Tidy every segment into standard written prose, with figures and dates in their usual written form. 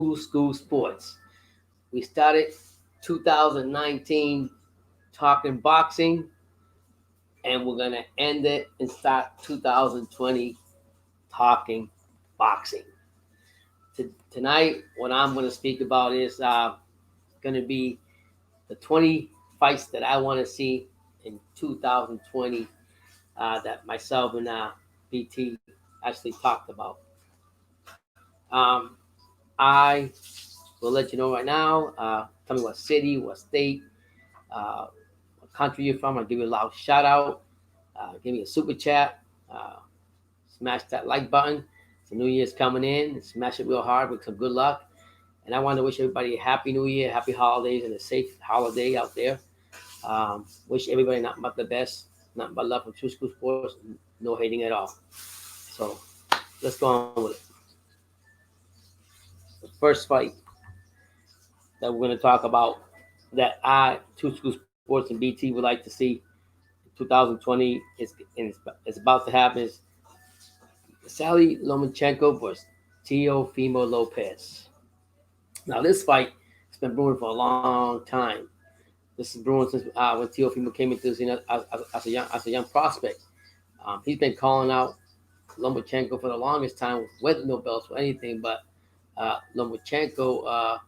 School Sports. We started 2019 talking boxing, and we're gonna end it and start 2020 talking boxing. Tonight, what I'm gonna speak about is gonna be the 20 fights that I want to see in 2020 that myself and BT actually talked about. I will let you know right now. Tell me what city, what state, what country you're from. I'll give you a loud shout out. Give me a super chat. Uh, Smash that like button. The New Year's coming in. Smash it real hard with some good luck. And I want to wish everybody a happy New Year, happy holidays, and a safe holiday out there. Wish everybody nothing but the best, nothing but love from True School Sports, no hating at all. So let's go on with it. The first fight that we're going to talk about that True School Sports and BT would like to see in 2020 is about to happen is Sally Lomachenko versus Teofimo Lopez. Now this fight has been brewing for a long time. This is brewing since when Teofimo came into the scene as a young prospect. He's been calling out Lomachenko for the longest time with no belts or anything, but Lomachenko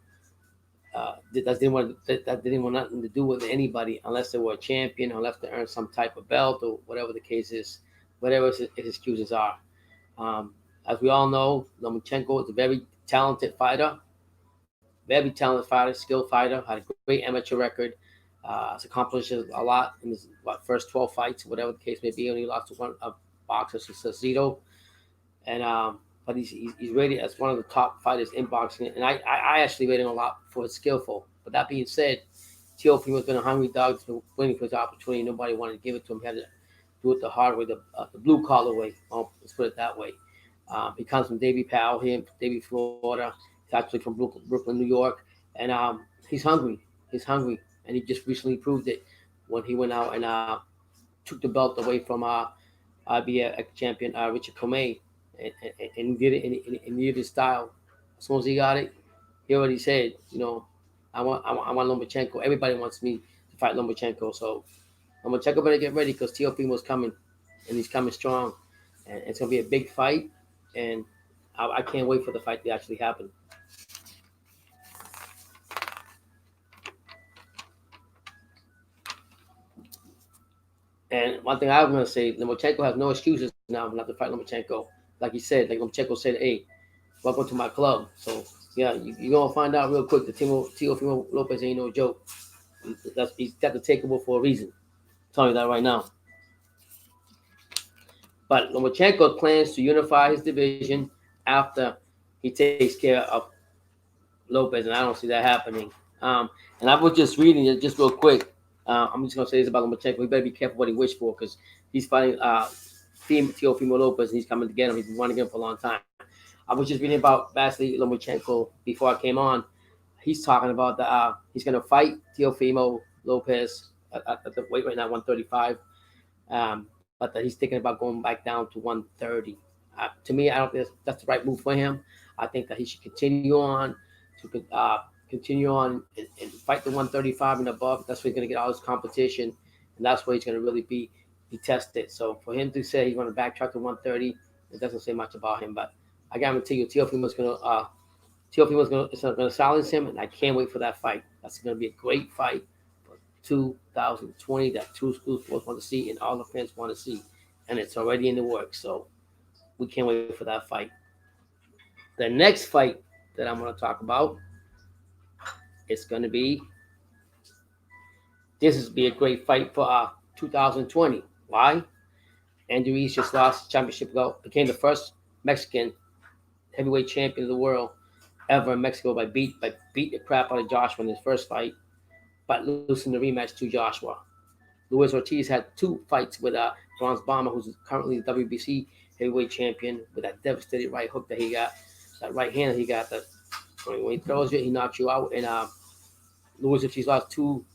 that didn't want nothing to do with anybody unless they were a champion, unless they earned some type of belt or whatever the case is, whatever his excuses are. As we all know, Lomachenko is a very talented fighter, skilled fighter, had a great amateur record. Has accomplished a lot in his first 12 fights, whatever the case may be. Only lost to one boxer, Chocolatito, and but he's rated as one of the top fighters in boxing, and I actually rate him a lot for his skillful. But that being said, Teofimo's been a hungry dog, has been waiting for his opportunity. Nobody wanted to give it to him. He had to do it the hard way, the blue collar way. Let's put it that way. He comes from Davie Powell here in Davie, Florida. He's actually from Brooklyn, New York, and he's hungry. And he just recently proved it when he went out and took the belt away from IBF champion Richard Comey, and did it in his style. As soon as he got it, he already said, I want Lomachenko. Everybody wants me to fight Lomachenko, so Lomachenko better get ready because Teofimo's coming, and he's coming strong, and it's gonna be a big fight, and I can't wait for the fight to actually happen. And one thing I'm going to say, Lomachenko has no excuses now not to fight Lomachenko. Like he said, like Lomachenko said, hey, welcome to my club. So, yeah, you're going to find out real quick that Teofimo Lopez ain't no joke. He's got the takeable for a reason. I'm telling you that right now. But Lomachenko plans to unify his division after he takes care of Lopez, and I don't see that happening. And I was just reading it just real quick. I'm just going to say this about Lomachenko. He better be careful what he wished for because he's fighting Teofimo Lopez, and he's coming to get him. He's been wanting to get him for a long time. I was just reading about Vasily Lomachenko before I came on. He's talking about that he's going to fight Teofimo Lopez at the weight right now, 135. But that he's thinking about going back down to 130. To me, I don't think that's the right move for him. I think that he should continue on and fight the 135 and above. That's where he's going to get all his competition, and that's where he's going to really be tested. So for him to say he's going to backtrack to 130, it doesn't say much about him. But I guarantee you, Teofimo's going to silence him, and I can't wait for that fight. That's going to be a great fight for 2020 that True School Sports want to see and all the fans want to see, and it's already in the works. So we can't wait for that fight. The next fight that I'm going to talk about, it's going to be, this is be a great fight for 2020. Why? Andrade just lost the championship belt, became the first Mexican heavyweight champion of the world ever in Mexico by beat the crap out of Joshua in his first fight, but losing the rematch to Joshua. Luis Ortiz had 2 fights with Bronze Bomber, who's currently the WBC heavyweight champion, with that devastating right hook that he got, that right hand that he got. That when he throws you, he knocks you out. And Luis Ortiz lost 2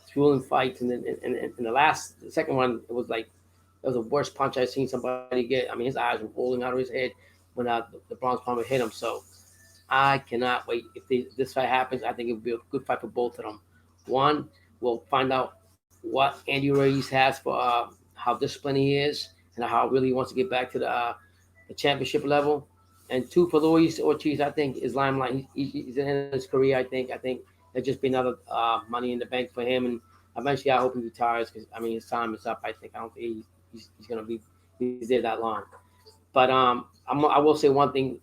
thrilling fights, and then in the second one, it was like that was the worst punch I've seen somebody get. I mean, his eyes were rolling out of his head when the Bronze Bomber hit him. So I cannot wait. If this fight happens, I think it will be a good fight for both of them. One, we'll find out what Andy Ruiz has for how disciplined he is and how really he wants to get back to the championship level. And two, for Luis Ortiz, I think his limelight. He's in his career. I think there'll just be another money in the bank for him. And eventually, I hope he retires because I mean his time is up. I think I don't think he's going to be he's there that long. But I will say one thing.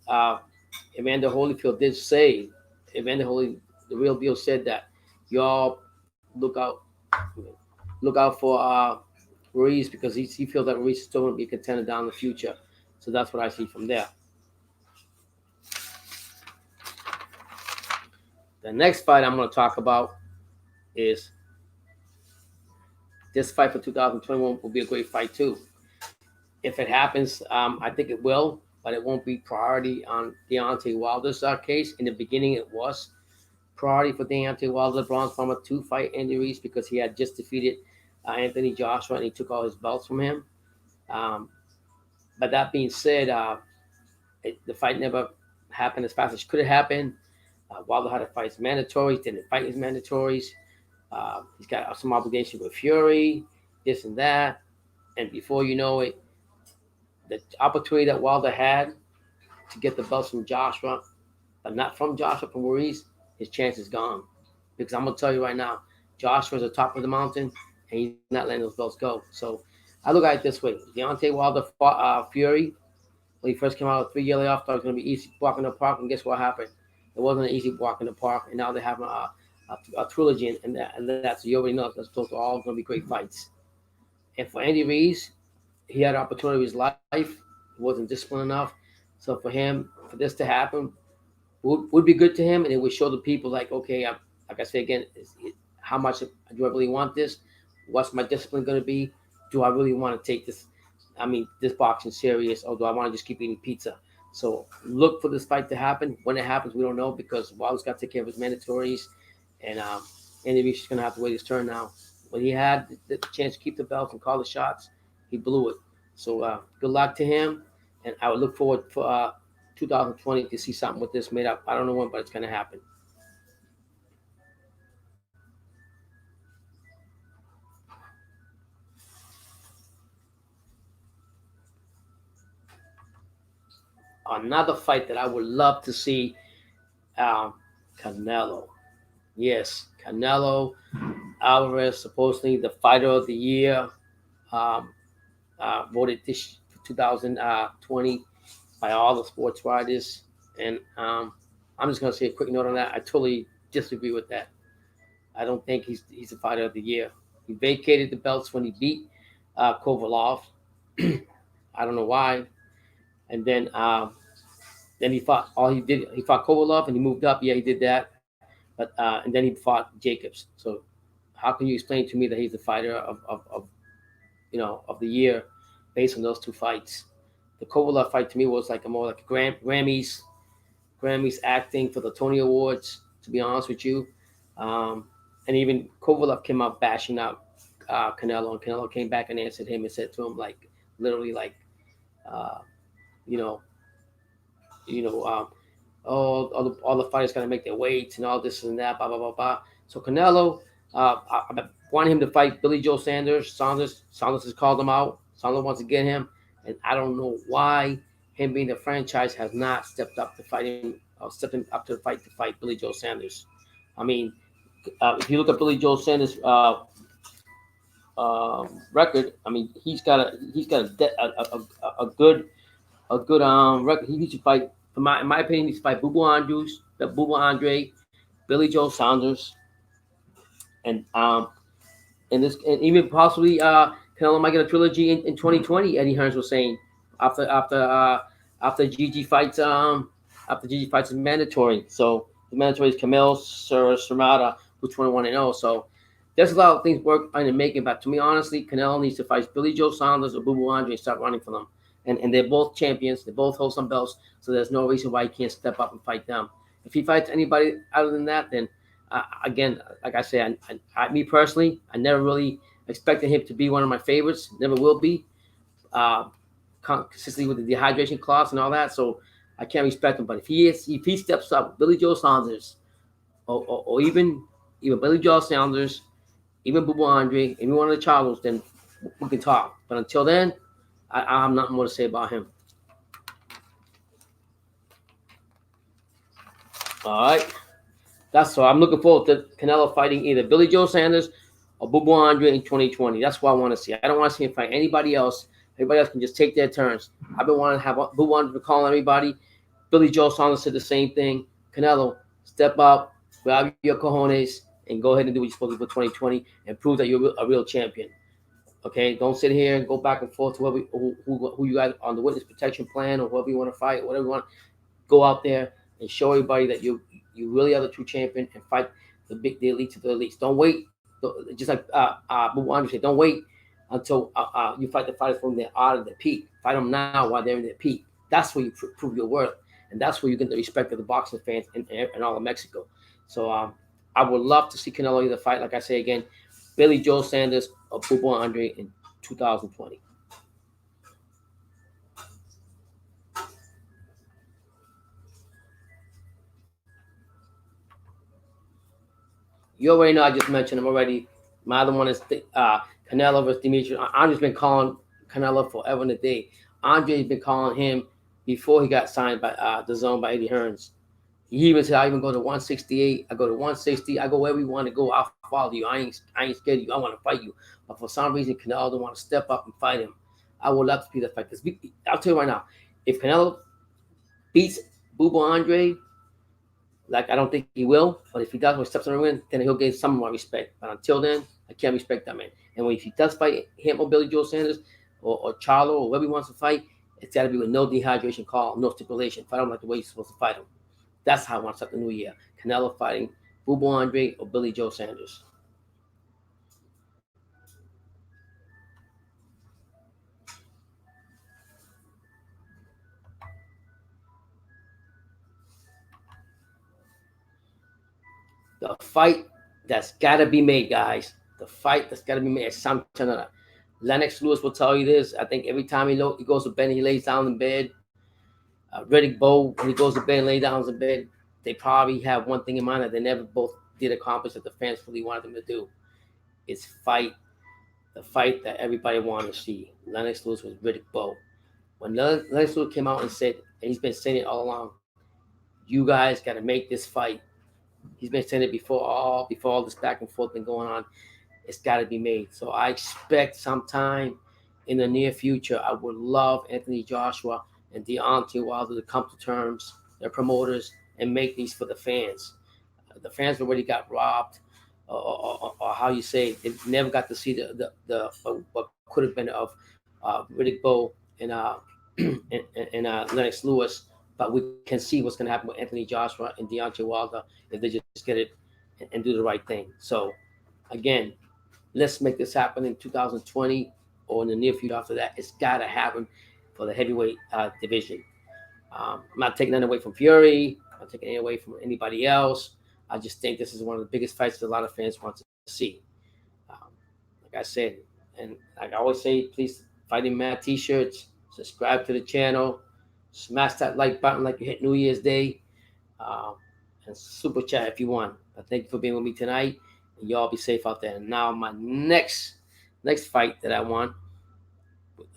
Evander Holyfield did say, Evander Holy, the real deal said that y'all look out, look out for Ruiz because he feels that Ruiz is still going to be a contender down in the future. So that's what I see from there. The next fight I'm going to talk about is this fight for 2021 will be a great fight too. If it happens, I think it will, but it won't be priority on Deontay Wilder's case. In the beginning, it was priority for Deontay Wilder, bronze bomber, to fight Andy Ruiz because he had just defeated Anthony Joshua and he took all his belts from him. Um, but that being said, the fight never happened as fast as it could have happened. Wilder had to fight his mandatories, didn't fight his mandatories. He's got some obligation with Fury, this and that. And before you know it, the opportunity that Wilder had to get the belts from Joshua, but not from Joshua, from Ruiz, his chance is gone. Because I'm going to tell you right now, Joshua's at the top of the mountain, and he's not letting those belts go. So I look at it this way. Deontay Wilder fought Fury when he first came out with 3 year layoff. Thought it was going to be easy walk in the park, and guess what happened? It wasn't an easy walk in the park, and now they have a trilogy, and that's, you already know, those are all going to be great fights. And for Andy Ruiz, he had an opportunity of his life. He wasn't disciplined enough. So for him, for this to happen, would be good to him, and it would show the people like, okay, like I say again, how much do I really want this? What's my discipline going to be? Do I really want to take this? I mean, this boxing serious, or do I want to just keep eating pizza? So look for this fight to happen. When it happens, we don't know because Wilder's got to take care of his mandatories, and Andy Ruiz is going to have to wait his turn now. When he had the chance to keep the belts and call the shots, he blew it. So good luck to him, and I would look forward for 2020 to see something with this made up. I don't know when, but it's going to happen. Another fight that I would love to see, um, Canelo. Yes, Canelo Alvarez, supposedly the fighter of the year, um, voted this 2020 by all the sports writers. And I'm just going to say a quick note on that. I totally disagree with that. I don't think he's the fighter of the year. He vacated the belts when he beat Kovalov. I don't know why. And then he fought. He fought Kovalov and he moved up. Yeah, he did that. But and then he fought Jacobs. So how can you explain to me that he's the fighter of the year based on those two fights? The Kovalov fight to me was like a more like Grammys acting for the Tony Awards. To be honest with you, and even Kovalev came out bashing out Canelo, and Canelo came back and answered him and said to him like literally like, uh, you know, all the fighters gotta make their weights and all this and that, blah blah blah blah. So Canelo, I wanted him to fight Billy Joe Sanders. Saunders has called him out. Saunders wants to get him, and I don't know why him being the franchise has not stepped up to fight him, stepping up to the fight to fight Billy Joe Sanders. I mean, if you look at Billy Joe Sanders' record, I mean a good record. He needs to fight. In my opinion, he needs to fight Bubu Andre, Billy Joe Saunders, and and even possibly Canelo might get a trilogy in 2020. Eddie Hearns was saying after Gigi fights is mandatory. So the mandatory is Camille Serrata, who's 21-0. So there's a lot of things work in the making. But to me, honestly, Canelo needs to fight Billy Joe Saunders or Bubu Andre and start running for them. And they're both champions. They both hold some belts. So there's no reason why he can't step up and fight them. If he fights anybody other than that, then again, like I say, me personally, I never really expected him to be one of my favorites. Never will be. Consistently with the dehydration clause and all that. So I can't respect him. But if he steps up, Billy Joe Saunders, or even Billy Joe Saunders, even Boo Andre, even one of the Charlos, then we can talk. But until then, I have nothing more to say about him. All right. That's all. I'm looking forward to Canelo fighting either Billy Joe Sanders or Boo Andre in 2020. That's what I want to see. I don't want to see him fight anybody else. Everybody else can just take their turns. I've been wanting to have Boo Andre calling everybody. Billy Joe Saunders said the same thing. Canelo, step up, grab your cojones, and go ahead and do what you're supposed to do for 2020 and prove that you're a real champion. Okay, don't sit here and go back and forth to who you got on the witness protection plan or whoever you want to fight, whatever you want. Go out there and show everybody that you really are the true champion and fight the elite to the elites. Don't wait. Just like Boo Andre said, don't wait until you fight the fighters when they're out of their peak. Fight them now while they're in their peak. That's where you prove your worth, and that's where you get the respect of the boxing fans and all of Mexico. So I would love to see Canelo either fight, like I say again, Billy Joe Sanders or Boo Andre in 2020. You already know I just mentioned him already. My other one is Canelo versus Demetrius. Andre's been calling Canelo forever and a day. Andre's been calling him before he got signed by the Zone by Eddie Hearns. He even said, I even go to 168. I go to 160. I go wherever you want to go. I'll follow you. I ain't scared of you. I want to fight you. But for some reason, Canelo don't want to step up and fight him. I would love to be that fight. Because I'll tell you right now, if Canelo beats Boo Andre, like I don't think he will, but if he does, when he steps on the ring, then he'll gain some more respect. But until then, I can't respect that man. And if he does fight him or Billy Joe Sanders or Charlo or whoever he wants to fight, it's got to be with no dehydration call, no stipulation. Fight him like the way you're supposed to fight him. That's how I want to start the new year. Canelo fighting Boo Andre or Billy Joe Sanders. The fight that's got to be made, guys. The fight that's got to be made is something. Lennox Lewis will tell you this. I think every time he goes to bed, he lays down in bed. Riddick Bowe, when he goes to bed and lays down in bed, they probably have one thing in mind that they never both did accomplish that the fans really wanted them to do. It's fight, the fight that everybody wanted to see. Lennox Lewis was Riddick Bowe. When Lennox Lewis came out and said, and he's been saying it all along, you guys got to make this fight. He's been saying it before all this back and forth been going on. It's got to be made. So I expect sometime in the near future, I would love Anthony Joshua and Deontay Wilder to come to terms, their promoters, and make these for the fans. The fans already got robbed, or how you say, they never got to see the what could have been of Riddick Bowe and Lennox Lewis. But we can see what's going to happen with Anthony Joshua and Deontay Wilder if they just get it and do the right thing. So, again, let's make this happen in 2020 or in the near future after that. It's got to happen for the heavyweight division. I'm not taking that away from Fury. I'm not taking it away from anybody else. I just think this is one of the biggest fights that a lot of fans want to see. Like I said, and like I always say, please, Fighting Mad t-shirts, subscribe to the channel, smash that like button like you hit New Year's Day, and super chat if you want. But thank you for being with me tonight, and y'all be safe out there. And now my next fight that I want,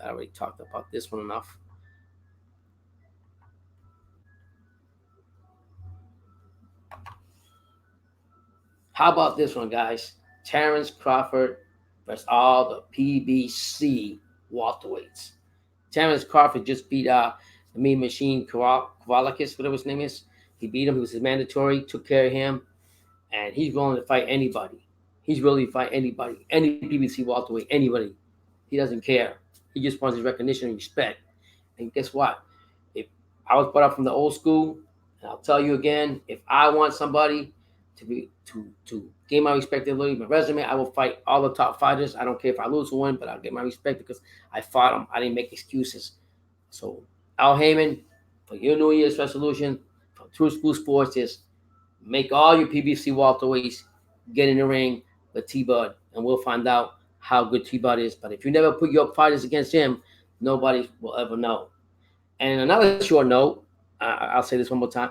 I already talked about this one enough. How about this one, guys? Terrence Crawford versus all the PBC welterweights. Terrence Crawford just beat the Mean Machine Kownacki, whatever his name is. He beat him. He was his mandatory, took care of him, and he's willing to fight anybody. He's willing to fight anybody, any PBC welterweight, anybody. He doesn't care. He just wants his recognition and respect. And guess what? If I was brought up from the old school, and I'll tell you again, if I want somebody to gain my respect and my resume, I will fight all the top fighters. I don't care if I lose or win, but I'll get my respect because I fought them. I didn't make excuses. So Al Heyman, for your New Year's resolution from True School Sports is make all your PBC welterweights get in the ring with T-Bud, and we'll find out how good T-Bud is. But if you never put your fighters against him, nobody will ever know. And another short note, I'll say this one more time.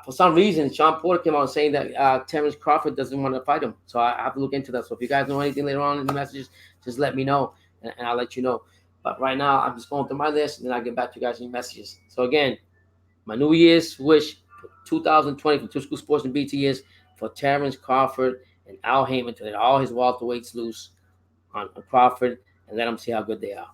For some reason, Sean Porter came out saying that Terrence Crawford doesn't want to fight him. So I have to look into that. So if you guys know anything later on in the messages, just let me know, and I'll let you know. But right now, I'm just going through my list, and then I'll get back to you guys in your messages. So again, my New Year's wish for 2020 from Two School Sports and BT is for Terrence Crawford and Al Heyman to let all his welterweights loose on Crawford and let them see how good they are.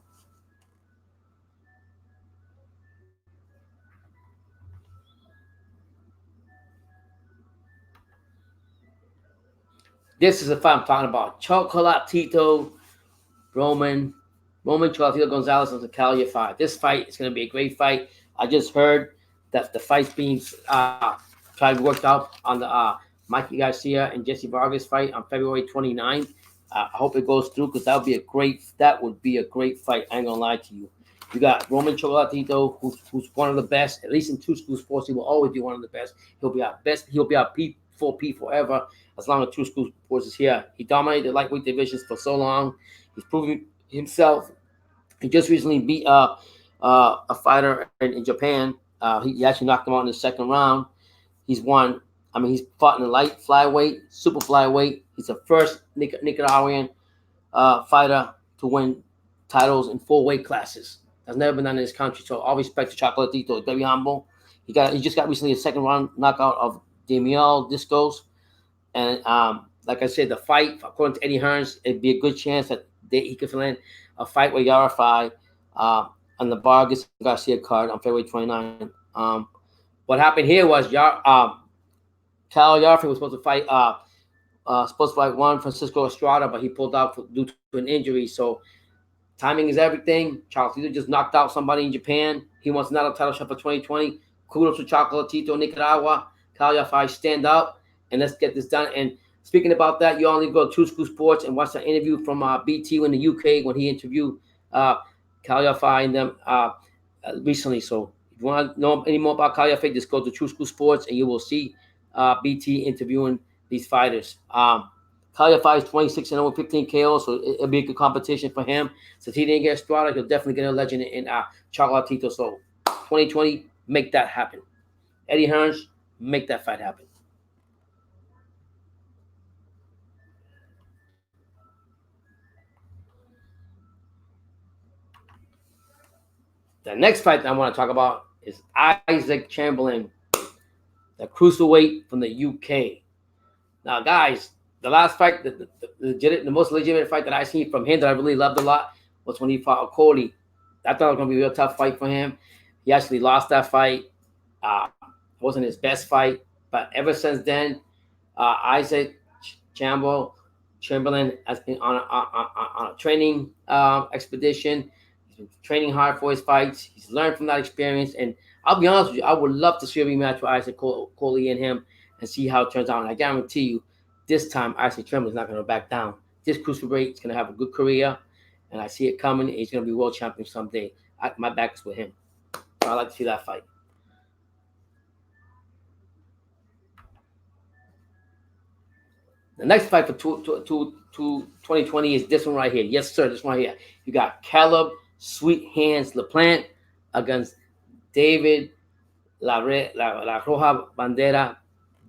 This is the fight I'm talking about. Chocolatito, Roman, Chocolatito Gonzalez on the Calia fight. This fight is going to be a great fight. I just heard that the fight's being tried worked out on the Mikey Garcia and Jesse Vargas fight on February 29th. I hope it goes through because that would be a great fight. I ain't gonna lie to you. You got Roman Chocolatito, who's one of the best, at least in Two School Sports. He will always be one of the best. He'll be our best. He'll be our P4P forever as long as Two School Sports is here. He dominated the lightweight divisions for so long. He's proven himself. He just recently beat a fighter in Japan. He actually knocked him out in the second round. He's won. I mean, he's fought in the light flyweight, super flyweight. He's the first Nicaraguan fighter to win titles in 4 weight classes. That's never been done in this country. So all respect to Chocolatito. He's very humble. He just got recently a second round knockout of Damiel Discos. And like I said, the fight, according to Eddie Hearns, it'd be a good chance that he could land a fight with Yarafai on the Vargas Garcia card on February 29th. What happened here was Cal Yarafai was supposed to fight Juan Francisco Estrada, but he pulled out due to an injury. So timing is everything. Chocolatito just knocked out somebody in Japan. He wants another title shot for 2020. Kudos to Chocolatito, Nicaragua. Cal Yarafai, stand up and let's get this done. And speaking about that, you only go to Two School Sports and watch the interview from BT in the UK when he interviewed Cal Yarafai and them recently. So if you want to know any more about Cal Yarafai, just go to True School Sports and you will see BT interviewing these fighters. Cal Yarafai is 26-0 with 15 KO, so it'll be a good competition for him. Since he didn't get Estrada, he'll definitely get a legend in Chocolatito. So 2020, make that happen. Eddie Hearns, make that fight happen. The next fight that I want to talk about is Isaac Chamberlain, the cruiserweight from the UK. Now, guys, the last fight, the most legitimate fight that I seen from him that I really loved a lot was when he fought Cody. I thought it was going to be a real tough fight for him. He actually lost that fight. Wasn't his best fight. But ever since then, Isaac Chamberlain has been on a training expedition. He's been training hard for his fights. He's learned from that experience. And I'll be honest with you, I would love to see a rematch with Isaac Coley and him and see how it turns out. And I guarantee you, this time Isaac Chamberlain's not going to back down. This cruiserweight is going to have a good career, and I see it coming. He's going to be world champion someday. My back is with him. So I'd like to see that fight. The next fight for 2020 is this one right here. Yes, sir, this one right here. You got Caleb Sweet Hands LaPlante against David La Roja Bandera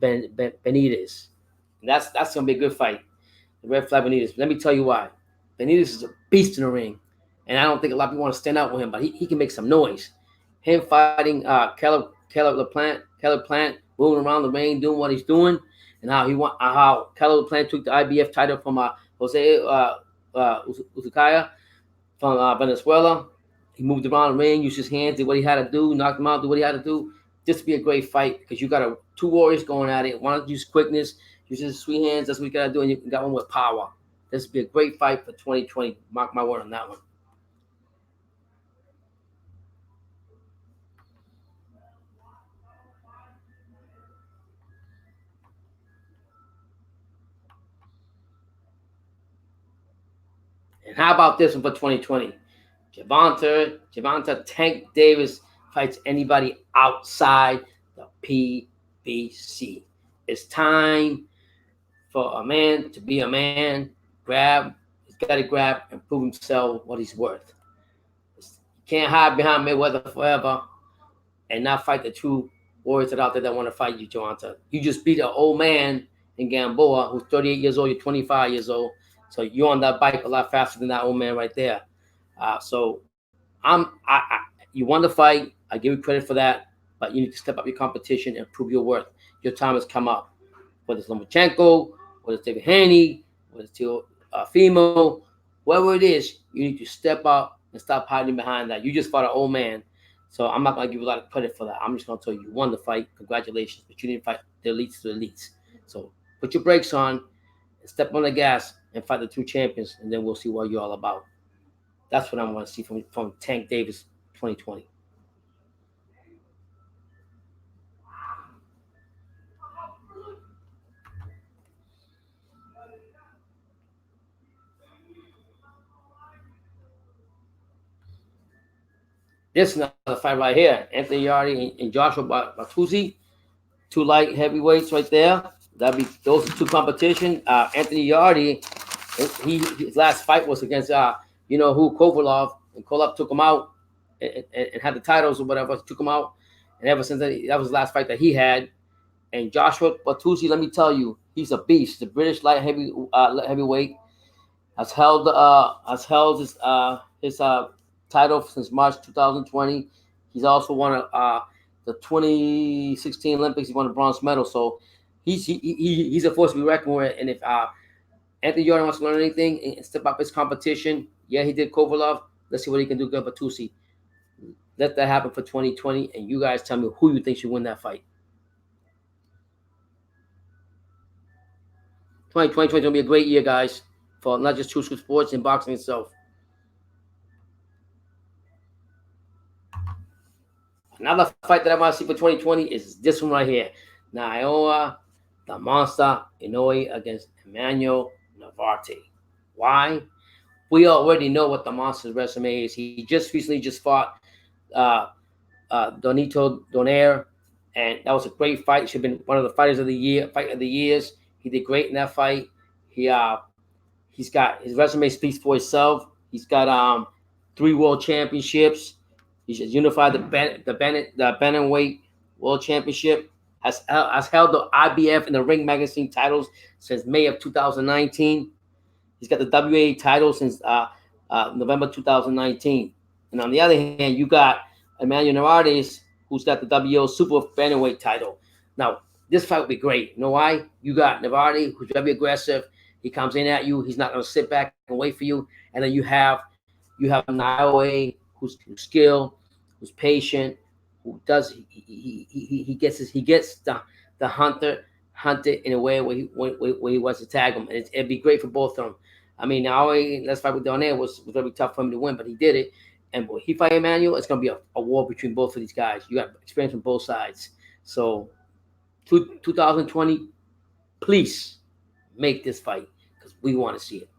Benavidez. And that's going to be a good fight. The Red Flag Benavidez. Let me tell you why. Benavidez is a beast in the ring. And I don't think a lot of people want to stand out with him, but he can make some noise. Him fighting Caleb Plant, moving around the ring, doing what he's doing, and how Caleb Plant took the IBF title from Jose Uzucaya from Venezuela. He moved around the ring, used his hands, did what he had to do, knocked him out, did what he had to do. This would be a great fight because you got two warriors going at it. One use quickness, uses sweet hands. That's what you got to do, and you got one with power. This would be a great fight for 2020. Mark my word on that one. And how about this one for 2020? Gervonta Tank Davis fights anybody outside the PBC. It's time for a man to be a man. He's got to grab and prove himself what he's worth. You can't hide behind Mayweather forever. and not fight the two warriors that are out there that want to fight you, Joanta. You just beat an old man in Gamboa who's 38 years old. You're 25 years old, so you're on that bike a lot faster than that old man right there. So you won the fight. I give you credit for that, but you need to step up your competition and prove your worth. Your time has come up. Whether it's Lomachenko, whether it's David Haney, whether it's Fimo, whoever it is, you need to step up and stop hiding behind that. You just fought an old man. So I'm not going to give you a lot of credit for that. I'm just going to tell you, you won the fight. Congratulations. But you didn't fight the elites to the elites. So put your brakes on and step on the gas and fight the two champions, and then we'll see what you're all about. That's what I want to see from Tank Davis 2020. This is another fight right here. Anthony Yardy and Joshua Batuzzi, two light heavyweights right there. Those are two competition. Anthony Yardy, his last fight was against Kovalov, and Kovalov took him out and had the titles or whatever. Took him out, and ever since then, that was the last fight that he had. And Joshua Batuzzi, let me tell you, he's a beast. The British light heavyweight has held his title since March 2020. He's also won the 2016 Olympics. He won a bronze medal. So he's a force to be reckoned with. And if Anthony Jordan wants to learn anything and step up his competition, yeah, he did Kovalov. Let's see what he can do against Batuzzi. Let that happen for 2020. And you guys tell me who you think should win that fight. 2020 is going to be a great year, guys, for not just True School Sports and boxing itself. Another fight that I want to see for 2020 is this one right here. Naoya, the monster, Inoue against Emmanuel Navarrete. Why? We already know what the monster's resume is. He just recently fought Donito Donaire, and that was a great fight. He should have been one of the fighters of the year, fight of the years. He did great in that fight. He's got his resume speaks for itself. He's got 3 world championships. He's unified the bantamweight world championship. Has held the IBF and the Ring Magazine titles since May of 2019. He's got the WA title since November 2019. And on the other hand, you got Emmanuel Navarrete, who's got the WO Super Bantamweight title. Now, this fight will be great. You know why? You got Navarrete, who's very aggressive. He comes in at you. He's not going to sit back and wait for you. And then you have Inoue, who's skilled, who's patient, who does he gets the hunter in a way where he wants to tag him, and it'd be great for both of them. I mean, Inoue, let's fight with Donaire was going to be tough for him to win, but he did it. And when he fight Emmanuel, it's going to be a war between both of these guys. You got experience from both sides. So 2020, please make this fight because we want to see it.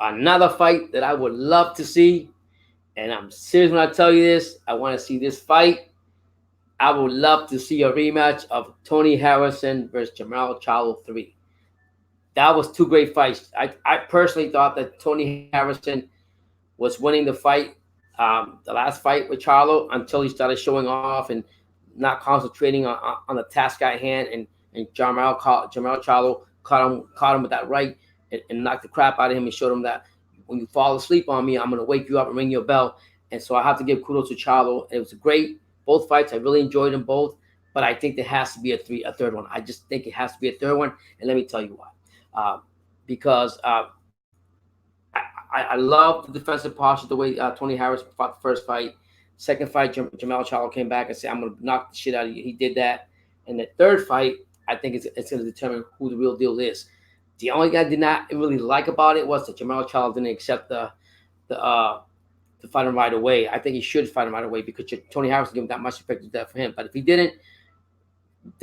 Another fight that I would love to see, and I'm serious when I tell you this, I want to see this fight. I would love to see a rematch of Tony Harrison versus Jermall Charlo 3. That was 2 great fights. I personally thought that Tony Harrison was winning the fight, the last fight with Charlo, until he started showing off and not concentrating on the task at hand. And Jermall Charlo caught him with that right and knocked the crap out of him and showed him that when you fall asleep on me, I'm going to wake you up and ring your bell. And so I have to give kudos to Charlo. It was great. Both fights, I really enjoyed them both. But I think there has to be a third one. I just think it has to be a third one. And let me tell you why. Because I love the defensive posture, the way Tony Harris fought the first fight. Second fight, Jermall Charlo came back and said, I'm going to knock the shit out of you. He did that. And the third fight, I think it's going to determine who the real deal is. The only thing I did not really like about it was that Jermall Charlo didn't accept the fight him right away. I think he should fight him right away because Tony Harris gave him that much respect to that for him. But if he didn't,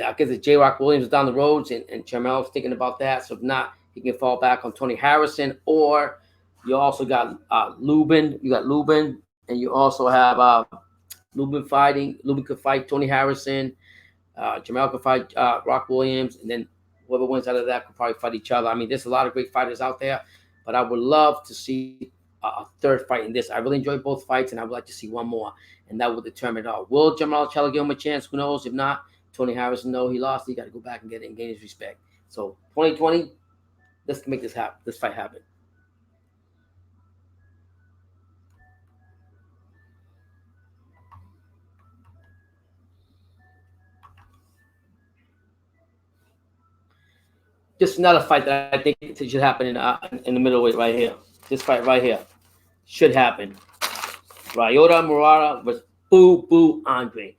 I guess the J-Rock Williams is down the road, and Jermall's thinking about that. So if not, he can fall back on Tony Harrison. Or you also got Lubin. You got Lubin, and you also have Lubin fighting. Lubin could fight Tony Harrison. Jermall could fight Rock Williams, and then whoever wins out of that could probably fight each other. I mean, there's a lot of great fighters out there, but I would love to see a third fight in this. I really enjoyed both fights, and I would like to see one more, and that will determine all. Will Jamal Charlo give him a chance? Who knows? If not, Tony Harrison, no, he lost. He got to go back and get it and gain his respect. So 2020, let's make this happen. This fight happen. Just another fight that I think should happen in the middleweight right here. This fight right here should happen. Ryota Murata versus Boo Andre.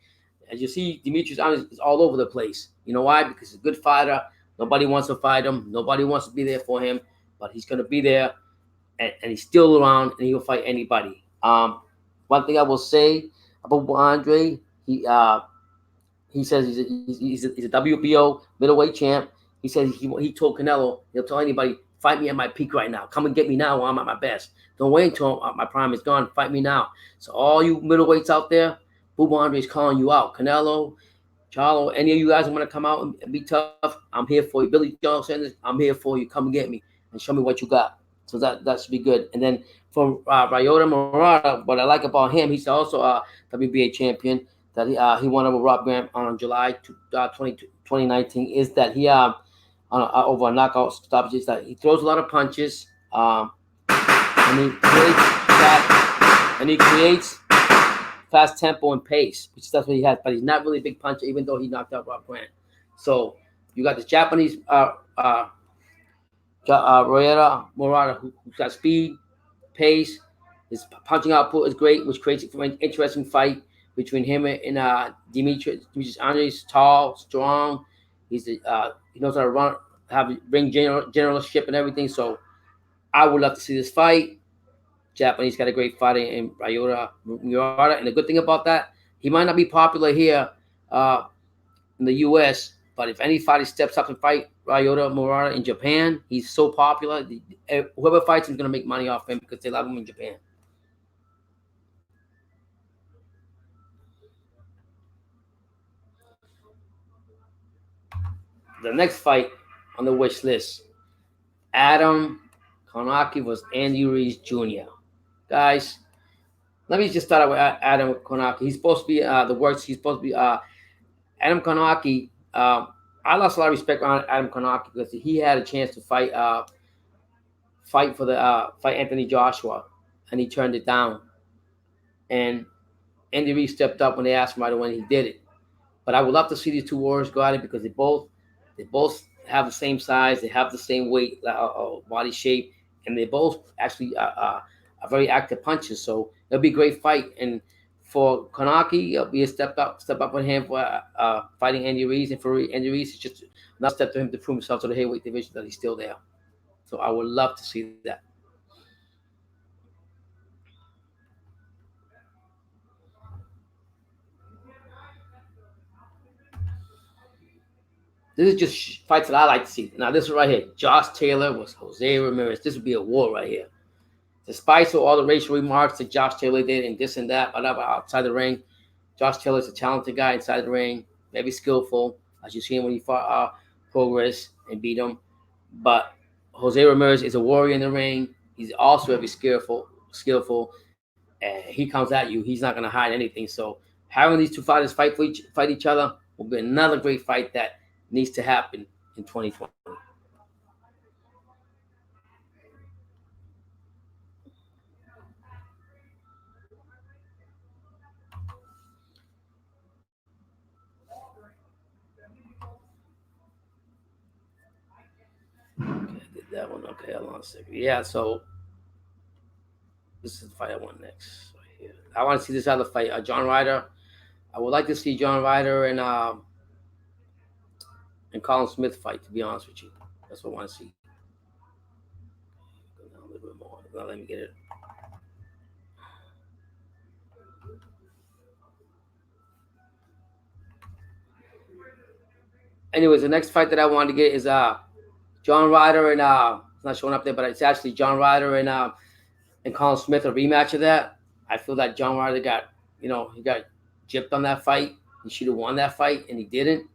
As you see, Demetrius Andre is all over the place. You know why? Because he's a good fighter. Nobody wants to fight him. Nobody wants to be there for him. But he's going to be there, and he's still around, and he'll fight anybody. One thing I will say about Andre, he says he's a WBO middleweight champ. He says he told Canelo, he'll tell anybody, fight me at my peak right now. Come and get me now while I'm at my best. Don't wait until my prime is gone. Fight me now. So all you middleweights out there, Boo Andre is calling you out. Canelo, Charlo, any of you guys want to come out and be tough, I'm here for you. Billy Joe Sanders, I'm here for you. Come and get me and show me what you got. So that should be good. And then from Ryota Murata, what I like about him, he's also a WBA champion. That he won over Rob Grant on July 2019. Is that he over a knockout stoppages, that he throws a lot of punches, and he creates fast tempo and pace, which that's what he has. But he's not really a big puncher, even though he knocked out Rob Grant. So you got this Japanese Ryota Murata who's got speed, pace. His punching output is great, which creates an interesting fight between him and Demetrius Andre's tall, strong. He knows how to run, have ring generalship and everything. So I would love to see this fight. Japanese got a great fighter in Ryota Murata, and the good thing about that, he might not be popular here in the U.S., but if any fighter steps up and fight Ryota Murata in Japan, he's so popular. Whoever fights him is going to make money off him because they love him in Japan. The next fight on the wish list, Adam Kownacki versus Andy Ruiz Jr. Guys, let me just start out with Adam Kownacki. He's supposed to be the worst. He's supposed to be Adam Kownacki. I lost a lot of respect on Adam Kownacki because he had a chance to fight Anthony Joshua, and he turned it down. And Andy Ruiz stepped up when they asked him right away, and he did it. But I would love to see these two warriors go at it because they both have the same size, they have the same weight, body shape, and they both actually are very active punches. So it'll be a great fight. And for Kownacki, it'll be a step up for him for fighting Andy Ruiz. And for Andy Ruiz, it's just another step to him to prove himself to the heavyweight division that he's still there. So I would love to see that. This is just fights that I like to see. Now, this is right here. Josh Taylor versus Jose Ramirez. This would be a war right here. Despite all the racial remarks that Josh Taylor did and this and that, whatever, outside the ring, Josh Taylor's a talented guy inside the ring, very skillful, as you see him when he fought Progress and beat him. But Jose Ramirez is a warrior in the ring. He's also very skillful, and he comes at you. He's not going to hide anything. So having these two fighters fight each other will be another great fight that needs to happen in 2020. Okay, I did that one. Okay, hold on a second. Yeah, so this is the fight I want next. Right here. I want to see this other fight. John Ryder. I would like to see John Ryder and Colin Smith fight, to be honest with you. That's what I want to see. Go down a little bit more. Now let me get it. Anyways, the next fight that I wanted to get is John Ryder and it's not showing up there, but it's actually John Ryder and Colin Smith, a rematch of that. I feel that John Ryder got gypped on that fight. He should have won that fight, and he didn't.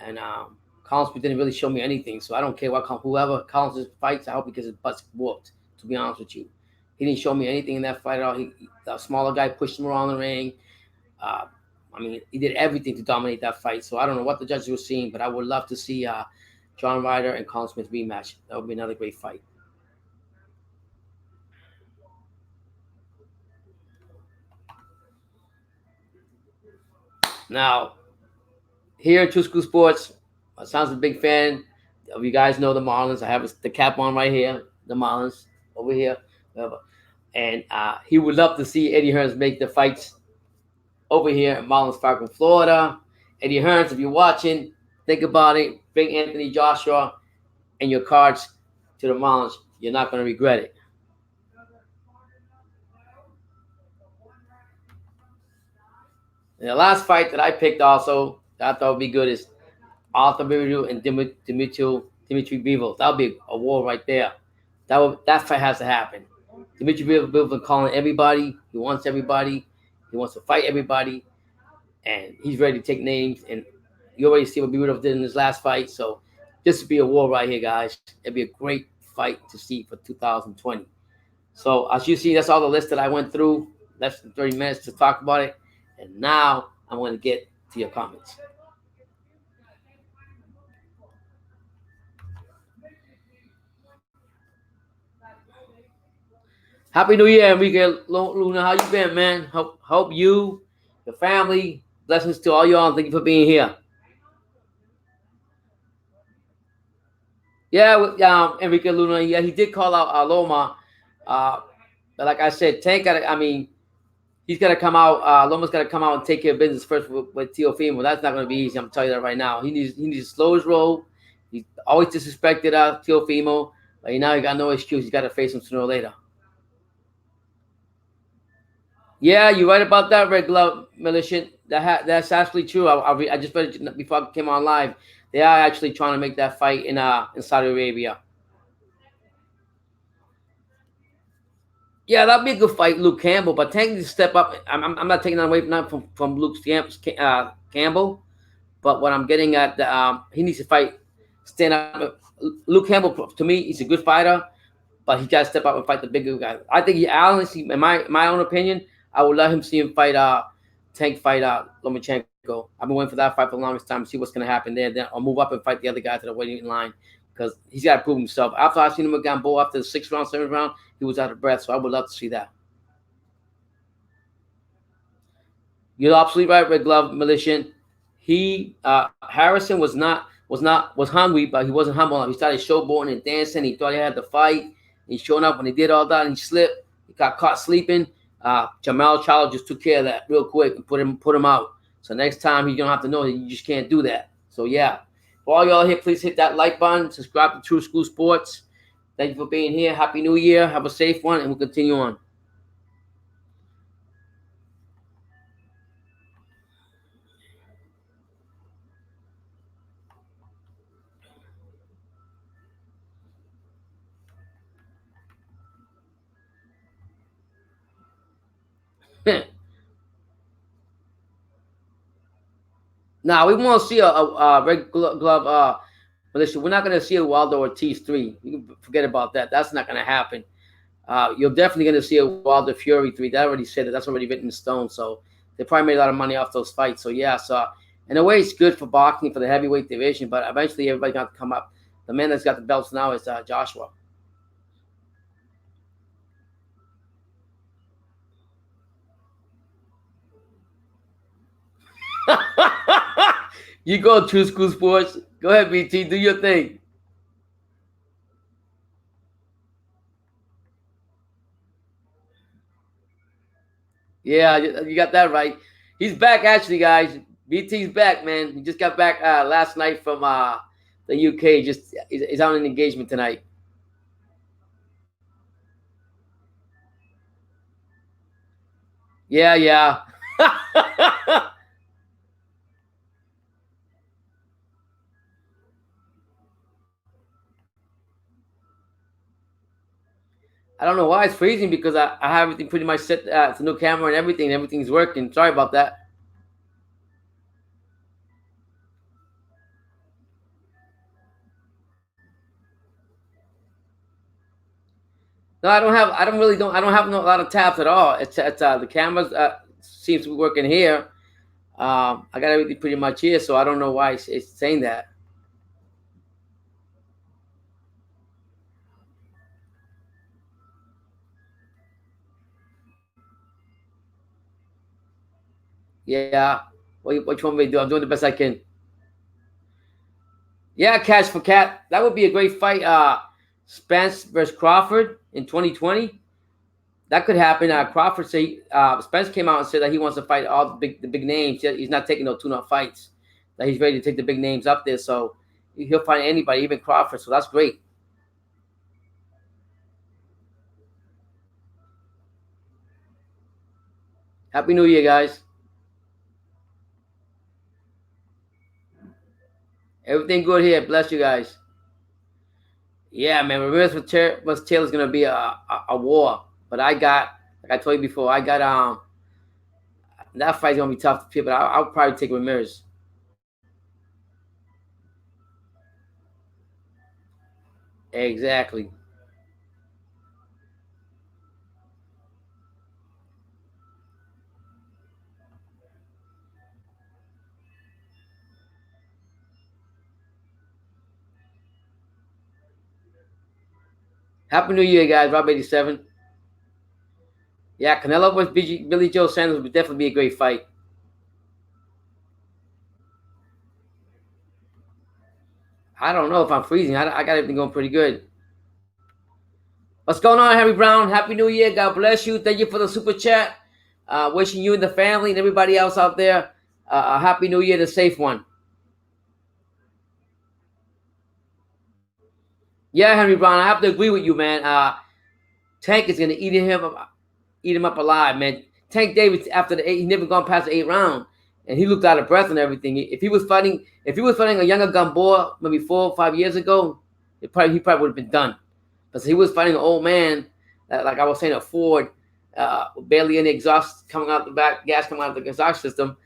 And Collins didn't really show me anything, so I don't care what whoever Collins fights. I hope he gets his butt whooped. To be honest with you, he didn't show me anything in that fight at all. The smaller guy pushed him around the ring. Uh, I mean, he did everything to dominate that fight. So I don't know what the judges were seeing, but I would love to see John Ryder and Colin Smith rematch. That would be another great fight. Now, here at True School Sports, sounds a big fan of you guys know the Marlins. I have the cap on right here, the Marlins over here. And he would love to see Eddie Hearns make the fights over here at Marlins Park in Florida. Eddie Hearns, if you're watching, think about it. Bring Anthony Joshua and your cards to the Marlins. You're not going to regret it. And the last fight that I picked also that I thought would be good is Arthur Benavidez and Dimitri Bivol. That would be a war right there. That fight has to happen. Dimitri Bivol been calling everybody. He wants everybody. He wants to fight everybody, and he's ready to take names. And you already see what Benavidez did in his last fight. So this would be a war right here, guys. It'd be a great fight to see for 2020. So as you see, that's all the list that I went through. Less than 30 minutes to talk about it. And now I'm going to get to your comments. Happy New Year, Enrique Luna. How you been, man? Hope you, your family, blessings to all y'all. Thank you for being here. Yeah, Enrique Luna. Yeah, he did call out Loma. But like I said, Tank got. I mean, he's got to come out. Loma's got to come out and take care of business first with Teofimo. That's not going to be easy. I'm telling you that right now. He needs to slow his roll. He's always disrespected Teofimo. But now he got no excuse. He's got to face him sooner or later. Yeah, you're right about that, Red Glove Militia. That's actually true. I just read it before I came on live. They are actually trying to make that fight in Saudi Arabia. Yeah, that'd be a good fight, Luke Campbell. But Tank needs to step up. I'm not taking that away from Luke Campbell. But what I'm getting at, he needs to fight, stand up. Luke Campbell, to me, he's a good fighter, but he got to step up and fight the bigger guy. I think honestly, in my own opinion, I would let him see him fight Tank fight Lomachenko. I've been waiting for that fight for the longest time to see what's going to happen there. Then I'll move up and fight the other guys that are waiting in line because he's got to prove himself. After I've seen him with Gamboa after the 6th round, 7th round, he was out of breath. So I would love to see that. You're absolutely right, Red Glove Militian. Harrison was hungry, but he wasn't humble enough. He started showboating and dancing. He thought he had to fight. He showed up when he did all that, and he slipped. He got caught sleeping. Charlo just took care of that real quick and put him out. So next time you don't have to know that you just can't do that. So yeah, for all y'all here, please hit that like button. Subscribe to True School Sports. Thank you for being here. Happy New Year. Have a safe one, and we'll continue on. Now we won't see a red glove militia. We're not going to see a Waldo Ortiz 3. You can forget about that. That's not going to happen. You're definitely going to see a Wilder Fury 3. That already said that. That's already written in stone. So they probably made a lot of money off those fights. So yeah, so in a way, it's good for boxing for the heavyweight division. But eventually, everybody got to come up. The man that's got the belts now is Joshua. You go, True School Sports. Go ahead, BT. Do your thing. Yeah, you got that right. He's back, actually, guys. BT's back, man. He just got back last night from the UK. He's on an engagement tonight. Yeah, yeah. I don't know why it's freezing because I have everything pretty much set. It's a new camera and everything. Everything's working. Sorry about that. No, I don't have. I don't really don't. I don't have a lot of tabs at all. It's the cameras seems to be working here. I got everything pretty much here, so I don't know why it's saying that. Yeah. What you want me to do? I'm doing the best I can. Yeah, cash for cat. That would be a great fight. Spence versus Crawford in 2020. That could happen. Crawford say Spence came out and said that he wants to fight all the big names. He's not taking no tune-up fights. That he's ready to take the big names up there. So he'll fight anybody, even Crawford. So that's great. Happy New Year, guys. Everything good here. Bless you guys. Yeah, man. Ramirez with Taylor's gonna be a war. But like I told you before, I got that fight's gonna be tough to pick. But I'll probably take Ramirez. Exactly. Happy New Year, guys. Rob 87. Yeah, Canelo versus Billy Joe Sanders would definitely be a great fight. I don't know if I'm freezing. I got everything going pretty good. What's going on, Harry Brown? Happy New Year. God bless you. Thank you for the super chat. Wishing you and the family and everybody else out there a happy New Year, the safe one. Yeah, Henry Brown, I have to agree with you, man. Tank is gonna eat him up alive, man. Tank Davis after the eight, he never gone past the 8th round, and he looked out of breath and everything. If he was fighting a younger Gamboa maybe 4 or 5 years ago, he probably would have been done. Because he was fighting an old man, like I was saying, a Ford, barely any exhaust coming out the back, gas coming out of the exhaust system.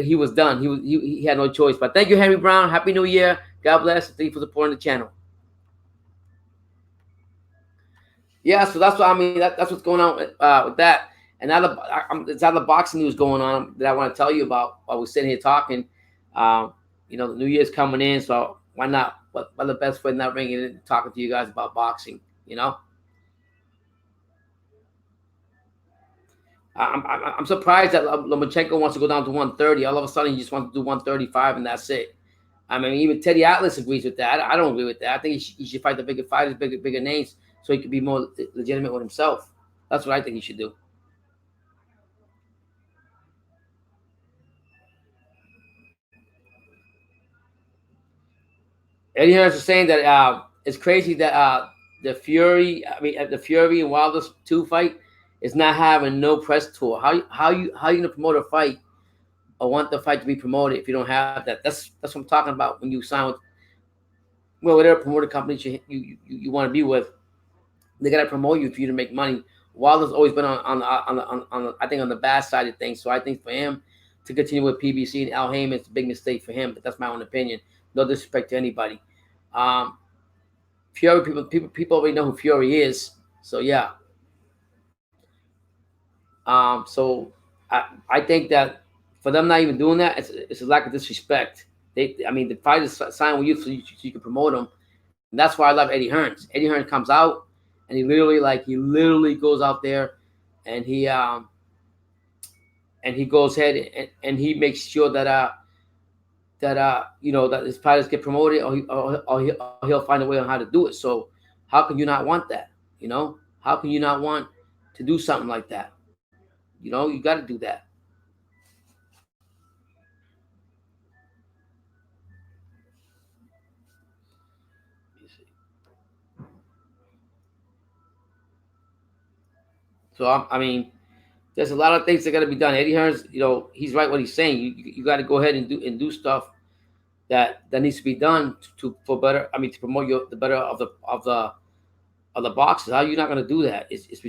He was done. He had no choice. But thank you, Henry Brown. Happy New Year. God bless. Thank you for supporting the channel. Yeah, so that's what I mean. That's what's going on with that. And now there's other boxing news going on that I want to tell you about while we're sitting here talking. The New Year's coming in, so why not? What the best way not ringing in and talking to you guys about boxing? You know, I'm surprised that Lomachenko wants to go down to 130. All of a sudden, he just wants to do 135, and that's it. I mean, even Teddy Atlas agrees with that. I don't agree with that. I think he should fight the bigger fighters, bigger names, so he could be more legitimate with himself. That's what I think he should do. Eddie Hearns is saying that it's crazy that the Fury and Wilder 2 fight is not having no press tour. How you gonna promote a fight or want the fight to be promoted if you don't have that? That's what I'm talking about when you sign with whatever promoter companies you want to be with. They gotta promote you for you to make money. Wilder's always been on I think on the bad side of things. So I think for him to continue with PBC and Al Heyman, it's a big mistake for him. But that's my own opinion. No disrespect to anybody. Um, Fury people already know who Fury is. So yeah. So I think that for them not even doing that, it's a lack of disrespect. I mean, the fighters sign with you so you can promote them. And that's why I love Eddie Hearns. Eddie Hearns comes out and he literally goes out there and he goes ahead and he makes sure that his fighters get promoted or he'll find a way on how to do it. So how can you not want that? How can you not want to do something like that? You got to do that. So I mean, there's a lot of things that got to be done. Eddie Hearns, he's right what he's saying. You got to go ahead and do stuff that needs to be done for better. I mean, to promote the better of the boxes. How are you not going to do that? It's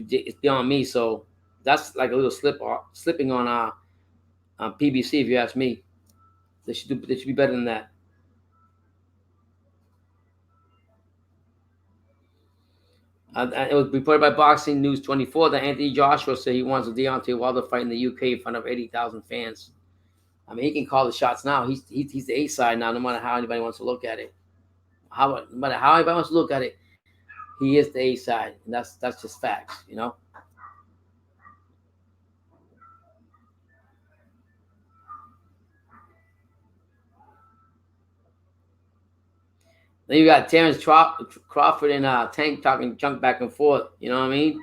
beyond me. So that's like a little slipping on PBC if you ask me. They should be better than that. It was reported by Boxing News 24 that Anthony Joshua said he wants a Deontay Wilder fight in the UK in front of 80,000 fans. I mean, he can call the shots now. He's the A side now, no matter how anybody wants to look at it. No matter how anybody wants to look at it, he is the A side, and that's just facts, you know. Then you got Terrence Crawford and Tank talking junk back and forth. You know what I mean?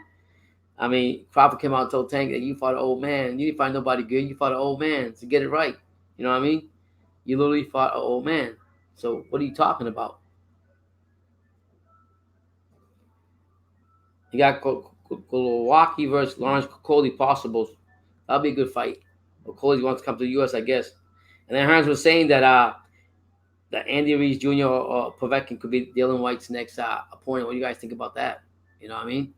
I mean, Crawford came out and told Tank that you fought an old man. You didn't fight nobody good. You fought an old man. So get it right. You know what I mean? You literally fought an old man. So what are you talking about? You got Kownacki versus Lawrence Coley possible. That'll be a good fight. But Coley wants to come to the U.S., I guess. And then Hearns was saying that Andy Ruiz Jr. or Povetkin could be Dylan White's next opponent. What do you guys think about that? You know what I mean?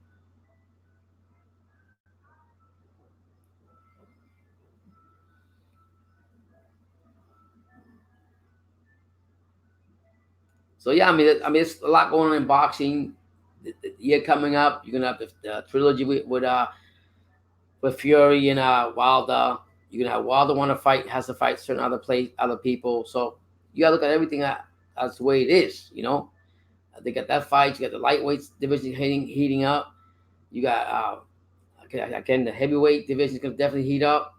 So yeah, I mean, it's a lot going on in boxing. The year coming up, you're gonna have the trilogy with Fury and Wilder. You're gonna have Wilder want to fight, has to fight certain other people. So you gotta look at everything as the way it is. You know, they got that fight. You got the lightweights division heating up. You got again the heavyweight division is gonna definitely heat up.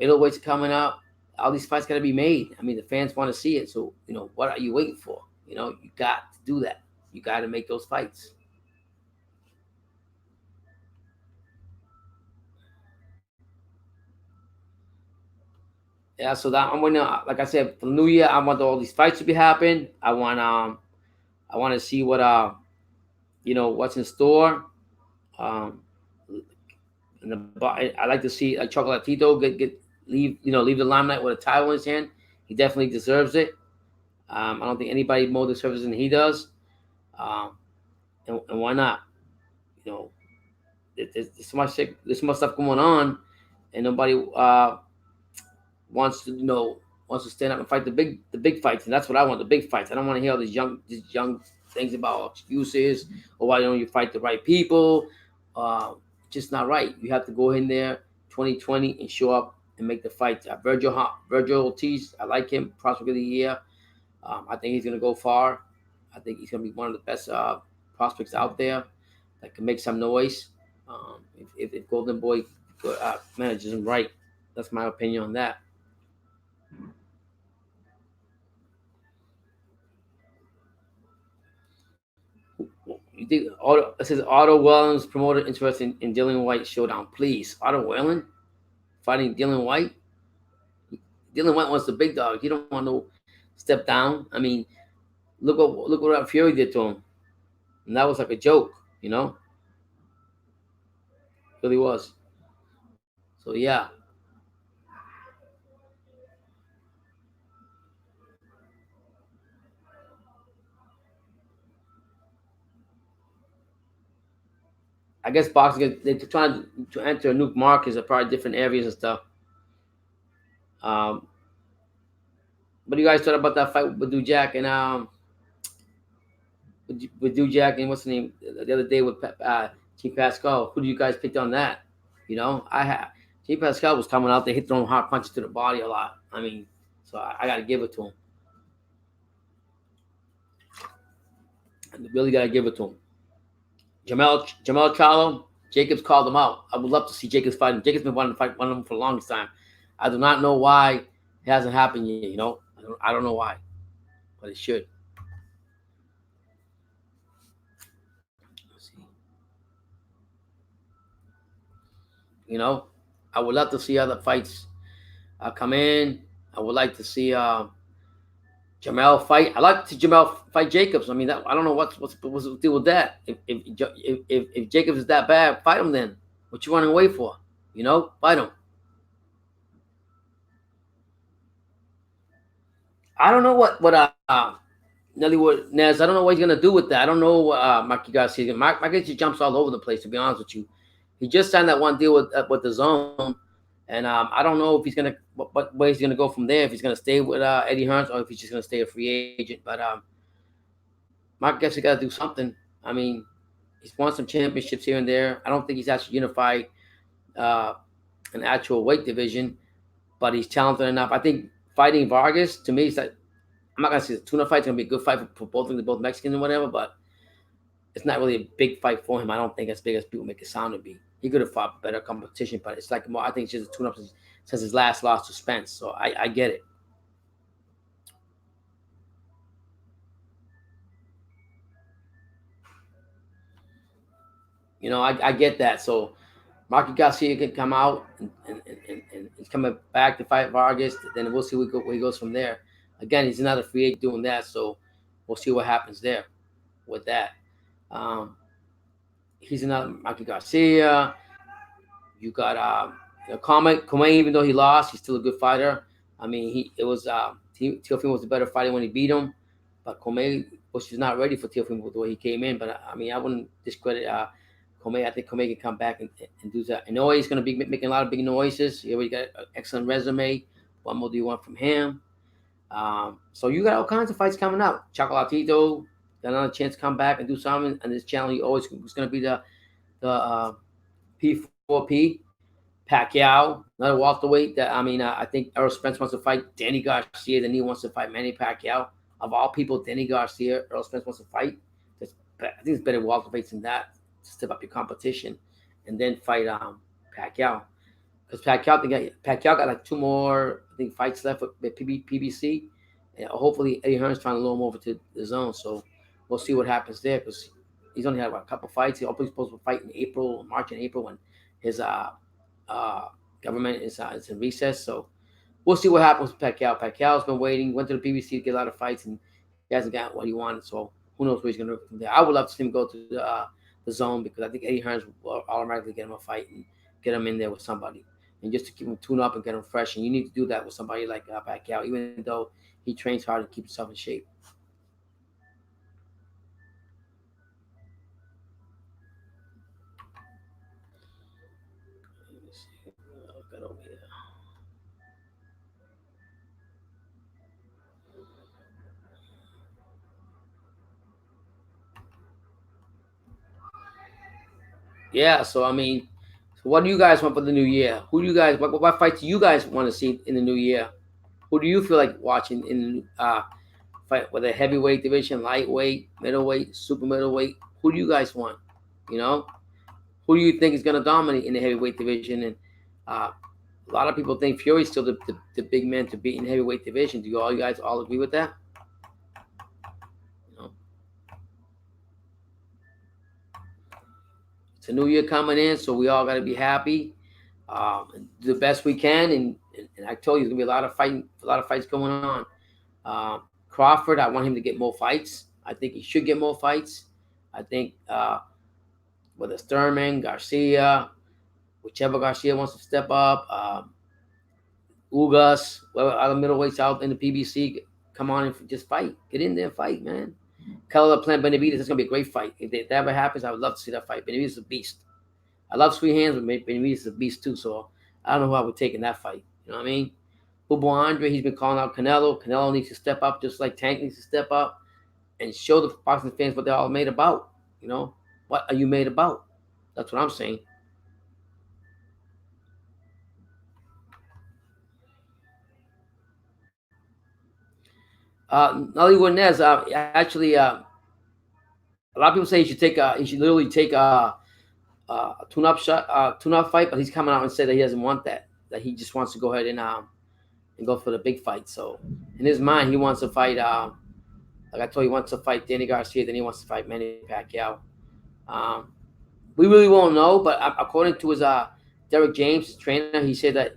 Middleweights coming up. All these fights got to be made. I mean, the fans want to see it. So you know, what are you waiting for? You know, you got to do that. You got to make those fights. Yeah, so that I'm gonna, like I said, for the new year, I want all these fights to be happening. I want to see what what's in store. Um, and I like to see Chocolatito leave the limelight with a title in his hand. He definitely deserves it. I don't think anybody more deserves it than he does. Um, and why not? You know, there's so much stuff going on, and nobody wants to wants to stand up and fight the big fights, and that's what I want, the big fights. I don't want to hear all these young things about excuses or why don't you fight the right people. Just not right. You have to go in there 2020 and show up and make the fight. Virgil Ortiz, I like him, prospect of the year. I think he's going to go far. I think he's going to be one of the best prospects out there that can make some noise. If Golden Boy manages him right, that's my opinion on that. You think it says Otto Wellens promoted interest in Dylan White showdown? Please, Otto Wellen fighting Dylan White. Dylan White wants the big dog. He don't want no step down. I mean, look what Fury did to him, and that was like a joke, you know. It really was. So yeah, I guess boxing they're trying to enter new markets, probably different areas and stuff. Um, what do you guys thought about that fight with Jack and with Jack and what's the name the other day with Team Pascal? Who do you guys pick on that? You know, I have Team Pascal was coming out there, hit throwing hard punches to the body a lot. I mean, so I got to give it to him. I really got to give it to him. Jamal Charlo, Jacobs called him out. I would love to see Jacobs fighting. Jacobs been wanting to fight one of them for the longest time. I do not know why it hasn't happened yet. You know, I don't know why, but it should. Let's see. You know, I would love to see other fights come in. I would like to see Jamal fight. I like to see Jamal fight Jacobs. I mean, I don't know what's the deal with that. If Jacobs is that bad, fight him then. What you running away for? You know, fight him. I don't know what Nelly Wood Nez. I don't know what he's gonna do with that. I don't know Mikey Garcia. Mikey just jumps all over the place. To be honest with you, he just signed that one deal with the Zone, and I don't know if he's gonna what way he's gonna go from there. If he's gonna stay with Eddie Hearns or if he's just gonna stay a free agent. But Mike Garcia got to do something. I mean, He's won some championships here and there. I don't think he's actually unified uh, an actual weight division, but he's talented enough. I think fighting Vargas to me is like I'm not gonna say the tuna fight's gonna be a good fight for both of them, both Mexicans and whatever, but it's not really a big fight for him. I don't think as big as people make it sound to be. He could have fought better competition, but it's like more. I think it's just a tune-up since his last loss to Spence. So I get it. I get that. So Marky Garcia can come out and he's coming back to fight Vargas. Then we'll see where he goes from there. Again, he's another free agent doing that, so we'll see what happens there with that. Um, he's another Marky Garcia. You got Kome, even though he lost, he's still a good fighter. I mean, Teofimo was the better fighter when he beat him, but Kome was just not ready for Teofimo the way he came in. But I mean, I wouldn't discredit Kome. I think Kome can come back and do that. Inoue is going to be making a lot of big noises. He already got an excellent resume. What more do you want from him? So you got all kinds of fights coming up. Chocolatito got another chance to come back and do something. And this channel, he always was going to be the P4P. Pacquiao, another welterweight. I think Errol Spence wants to fight Danny Garcia. Then he wants to fight Manny Pacquiao. Of all people, Danny Garcia, Errol Spence wants to fight. I think it's better welterweights than that to step up your competition, and then fight Pacquiao. Because Pacquiao got like two more fights left with PBC. And hopefully Eddie Hearn's trying to lure him over to the zone. So we'll see what happens there because he's only had a couple fights. He's supposed to fight in March and April when his government is in recess. So we'll see what happens with Pacquiao. Pacquiao's been waiting, went to the PBC to get a lot of fights, and he hasn't got what he wanted. So who knows where he's going to go from there. I would love to see him go to the zone because I think Eddie Hearns will automatically get him a fight and get him in there with somebody. And just to keep him tuned up and get him fresh. And you need to do that with somebody like Pacquiao, even though he trains hard to keep himself in shape. Let me see. Got over here. Yeah, so I mean, so what do you guys want for the new year? Who do you guys? What fights do you guys want to see in the new year? Who do you feel like watching in fight with a heavyweight division, lightweight, middleweight, super middleweight? Who do you guys want? You know, who do you think is going to dominate in the heavyweight division? And uh, a lot of people think Fury's still the big man to beat in the heavyweight division. Do you guys all agree with that? You know, it's a new year coming in, so we all got to be happy, do the best we can. And I told you, there's gonna be a lot of fights going on. Crawford, I want him to get more fights. I think he should get more fights. I think whether Sturman, Garcia, whichever Garcia wants to step up, Ugas, whatever other middleweights out in the PBC, come on and just fight. Get in there and fight, man. Canelo playing Benavidez, it's gonna be a great fight. If that ever happens, I would love to see that fight. Benavidez is a beast. I love sweet hands, but Benavidez is a beast too. So I don't know who I would take in that fight. You know what I mean? Bubo Andre, he's been calling out Canelo. Canelo needs to step up, just like Tank needs to step up and show the boxing fans what they're all made about. You know, what are you made about? That's what I'm saying. Nolly Wernez, actually, a lot of people say he should literally take a tune-up fight, but he's coming out and said that he doesn't want that. That he just wants to go ahead and go for the big fight. So in his mind, he wants to fight. Like I told you, he wants to fight Danny Garcia. Then he wants to fight Manny Pacquiao. Um, we really won't know, but according to his Derek James, his trainer, he said that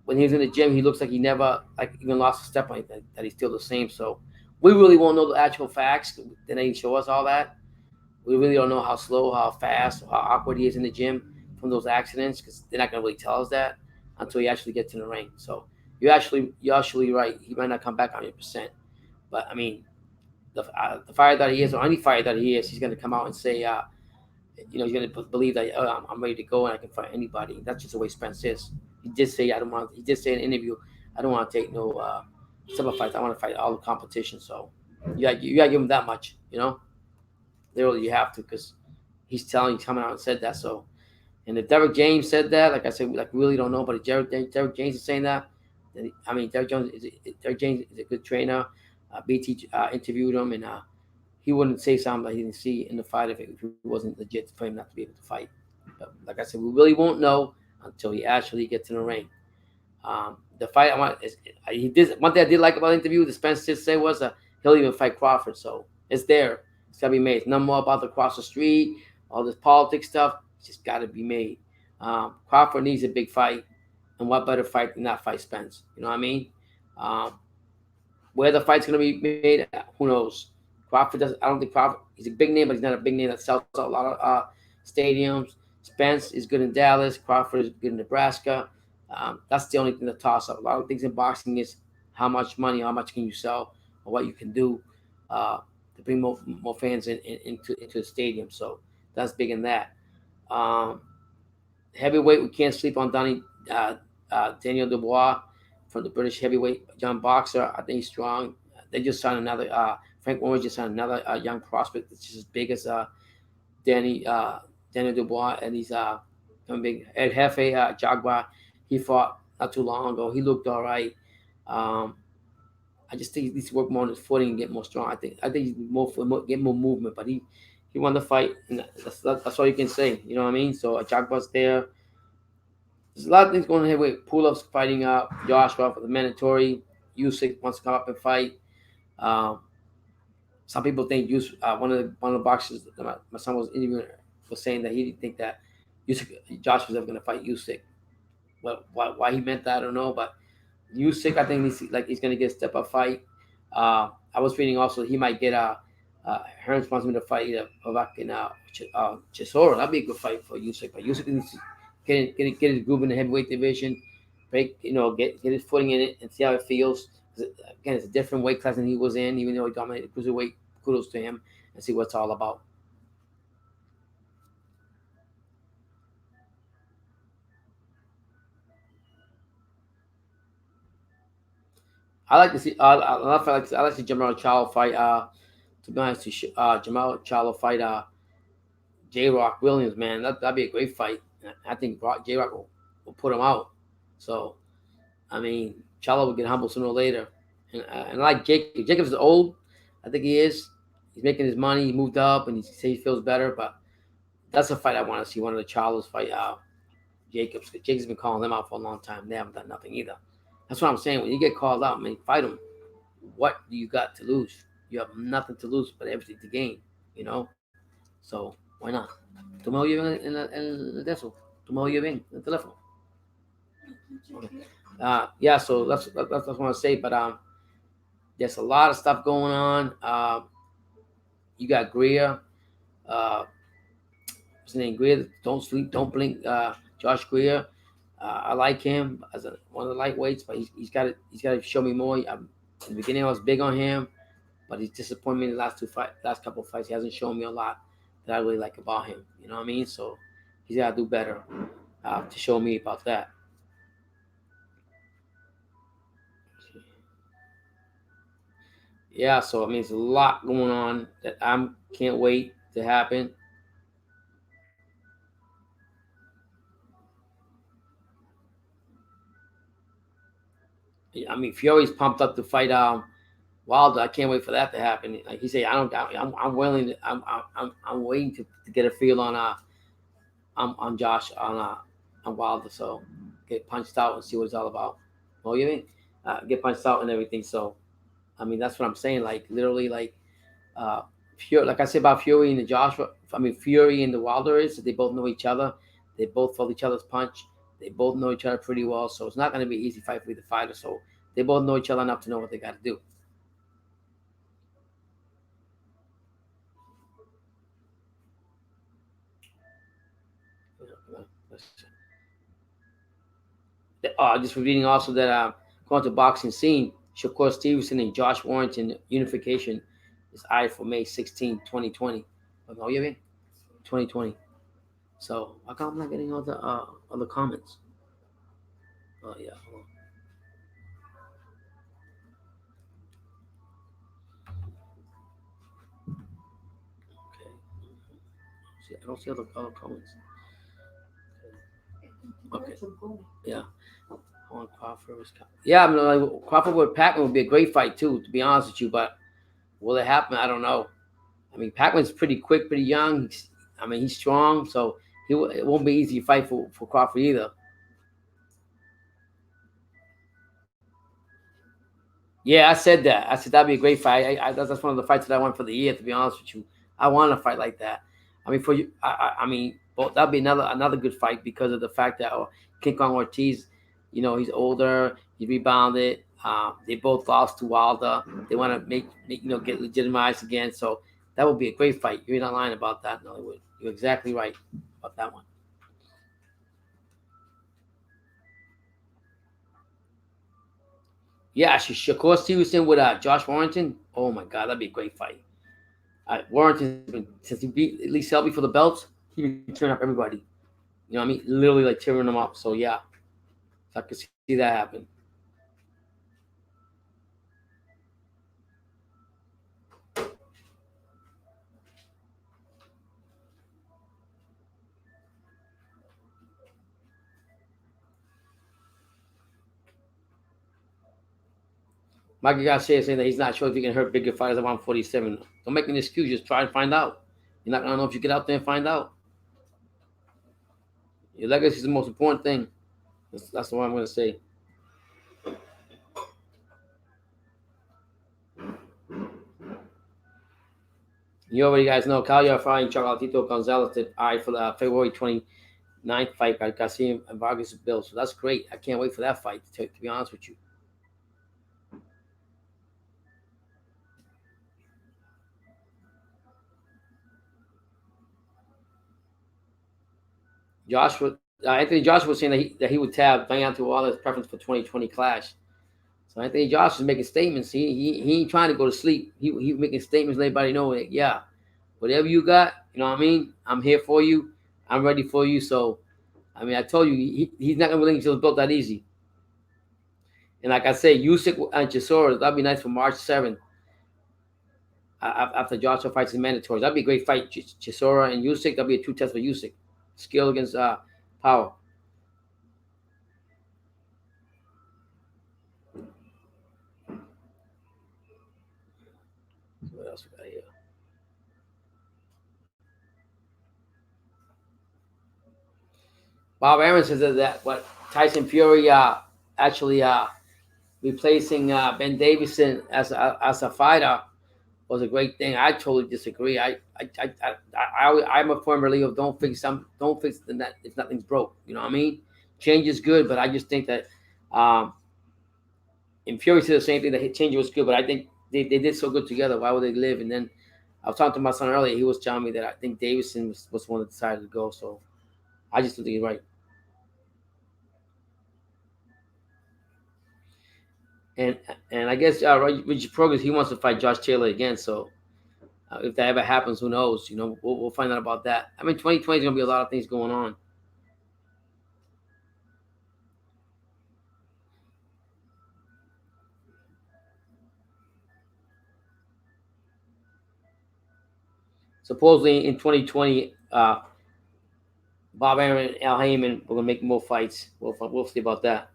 when he was in the gym, he looks like he never even lost a step or anything. That he's still the same. So we really won't know the actual facts. They didn't show us all that. We really don't know how slow, how fast, or how awkward he is in the gym from those accidents because they're not gonna really tell us that until he actually gets in the ring. So you're actually right. He might not come back 100%, but I mean, the fighter that he is, or any fighter that he is, he's gonna come out and say, he's gonna believe that I'm ready to go and I can fight anybody. That's just the way Spence is. He did say I don't want. He did say in an interview, I don't want to take no summer fights. I want to fight all the competition. So you got to give him that much, Literally, you have to because he's coming out and said that. So, and if Derek James said that, like I said, like we really don't know, but if Derek James is saying that, then I mean, Derek James is a good trainer. BT interviewed him, and he wouldn't say something that he didn't see in the fight if it wasn't legit for him not to be able to fight. But like I said, we really won't know until he actually gets in the ring. The fight I want is he did one thing I did like about the interview. The Spence did say was he'll even fight Crawford, so it's there. It's gotta be made. It's no more about the cross the street, all this politics stuff. It's just gotta be made. Crawford needs a big fight, and what better fight than that fight Spence? You know what I mean? Um, where the fight's gonna be made, who knows? Crawford does. I don't think Crawford. He's a big name, but he's not a big name that sells out a lot of stadiums. Spence is good in Dallas. Crawford is good in Nebraska. That's the only thing to toss up. A lot of things in boxing is how much money, how much can you sell, or what you can do uh, to bring more fans into the stadium. So that's big in that. Um, Heavyweight, we can't sleep on Daniel Dubois from the British heavyweight young boxer. I think he's strong. They just signed another. Frank Warren just signed another young prospect that's just as big as Danny Daniel Dubois, and he's big. Ed Hefe Jaguar. He fought not too long ago. He looked all right. Um, I just think he needs to work more on his footing and get more strong. I think he's get more movement, but he won the fight, and that's all you can say. You know what I mean? So Jaguar's there. There's a lot of things going on here with Pulov's fighting Joshua for the mandatory. Usyk wants to come up and fight. Um, some people think one of the boxers that my son was interviewing was saying that he didn't think that Josh was ever going to fight Usyk. Well, why he meant that I don't know, but Usyk I think he's going to get a step up fight. I was reading also he might get Hearns wants him to fight Kovac and Chisora. That'd be a good fight for Usyk, but Usyk needs to get his groove in the heavyweight division, get his footing in it and see how it feels. Again, it's a different weight class than he was in, even though he dominated cruiserweight. Kudos to him and see what it's all about. I like to see. I like to see Jamal Charlo fight. To be honest, Jamal Charlo fight. J Rock Williams, man, that'd be a great fight. I think J Rock will put him out. So I mean, Charlo will get humble sooner or later. And I like Jacob. Jacob's old. I think he is. He's making his money. He moved up, and he says he feels better. But that's a fight I want to see. One of the Charlos fight Jacobs. Because Jacob's been calling them out for a long time. They haven't done nothing either. That's what I'm saying. When you get called out, man, fight them. What do you got to lose? You have nothing to lose, but everything to gain. You know. So why not? Tumawag yun en el eso. Tumawag yun en el teléfono. Okay. Yeah, so that's what I want to say. But there's a lot of stuff going on. You got Greer. Uh, what's his name? Greer. Don't sleep. Don't blink. Josh Greer. I like him as one of the lightweights, but he's got to show me more. In the beginning, I was big on him, but he's disappointed me in the last couple of fights. He hasn't shown me a lot that I really like about him. You know what I mean? So he's got to do better to show me about that. Yeah, so I mean, there's a lot going on that I can't wait to happen. I mean, Fury's pumped up to fight Wilder. I can't wait for that to happen. Like he said, I don't. I'm willing. I'm waiting to get a feel on Josh on Wilder. So get punched out and see what it's all about. Oh, you mean? Get punched out and everything. So I mean, that's what I'm saying. Like literally, like uh, Fury. Like I said about Fury and the Joshua. I mean, Fury and the Wilder is that they both know each other. They both felt each other's punch. They both know each other pretty well. So it's not going to be an easy fight for either fighter. So they both know each other enough to know what they got to do. Just reading also that going to boxing scene, Shakur Stevenson and Josh Warrington unification is eyed for May 16, 2020. Oh, you mean 2020? So how come I'm not getting all the other comments? Oh yeah, hold on. Okay. I don't see other comments. Okay. Yeah. On Crawford was. Yeah, I mean, like, Crawford with Pacman would be a great fight too. To be honest with you, but will it happen? I don't know. I mean, Pacman's pretty quick, pretty young. I mean, he's strong, so it won't be easy to fight for Crawford either. Yeah, I said that. I said that'd be a great fight. That's one of the fights that I want for the year. To be honest with you, I want a fight like that. I mean, for you, I mean, well, that'd be another good fight because of the fact that King Kong Ortiz, he's older, he rebounded. They both lost to Wilder. They want to make get legitimized again. So that would be a great fight. You're not lying about that, Hollywood. You're exactly right about that one. Yeah, Shakur Stevenson with Josh Warrington. Oh my God, that'd be a great fight. Warrington's been since he beat Lee Selby for the belts, he been tearing up everybody. You know what I mean? Literally like tearing them up. So yeah, so I could see that happen. Mikey Garcia saying that he's not sure if he can hurt bigger fighters at 147. Don't make an excuse. Just try and find out. You're not gonna know if you get out there and find out. Your legacy is the most important thing. That's what I'm gonna say. You already guys know Calia fighting Chocolatito Gonzalez did eye for the February 29th fight by Garcia and Vargas Bill. So that's great. I can't wait for that fight, to be honest with you. Joshua, Anthony Joshua was saying that he would tab Deontay Wilder's preference for 2020 clash. So Anthony Joshua is making statements. He ain't trying to go to sleep. He making statements, let everybody know that yeah, whatever you got, you know what I mean. I'm here for you. I'm ready for you. So I mean, I told you he's not gonna relinquish those belts that easy. And like I say, Usyk and Chisora, that'd be nice for March 7th. After Joshua fights in mandatories, that'd be a great fight. Chisora and Usyk, that'd be a true test for Usyk. Skill against power. What else we got here? Bob Aaron says that what Tyson Fury actually replacing Ben Davison as a fighter was a great thing. I totally disagree. I'm a firm believer of don't fix the net if nothing's broke. You know what I mean? Change is good, but I just think that and Fury said the same thing that change was good, but I think they did so good together. Why would they live? And then I was talking to my son earlier. He was telling me that I think Davison was the one that decided to go. So I just don't think he's right. And and I guess Richard Progress he wants to fight Josh Taylor again. So if that ever happens, who knows? We'll find out about that. I mean, 2020 is gonna be a lot of things going on. Supposedly in 2020, Bob Aaron and Al Heyman are gonna make more fights. We'll see about that.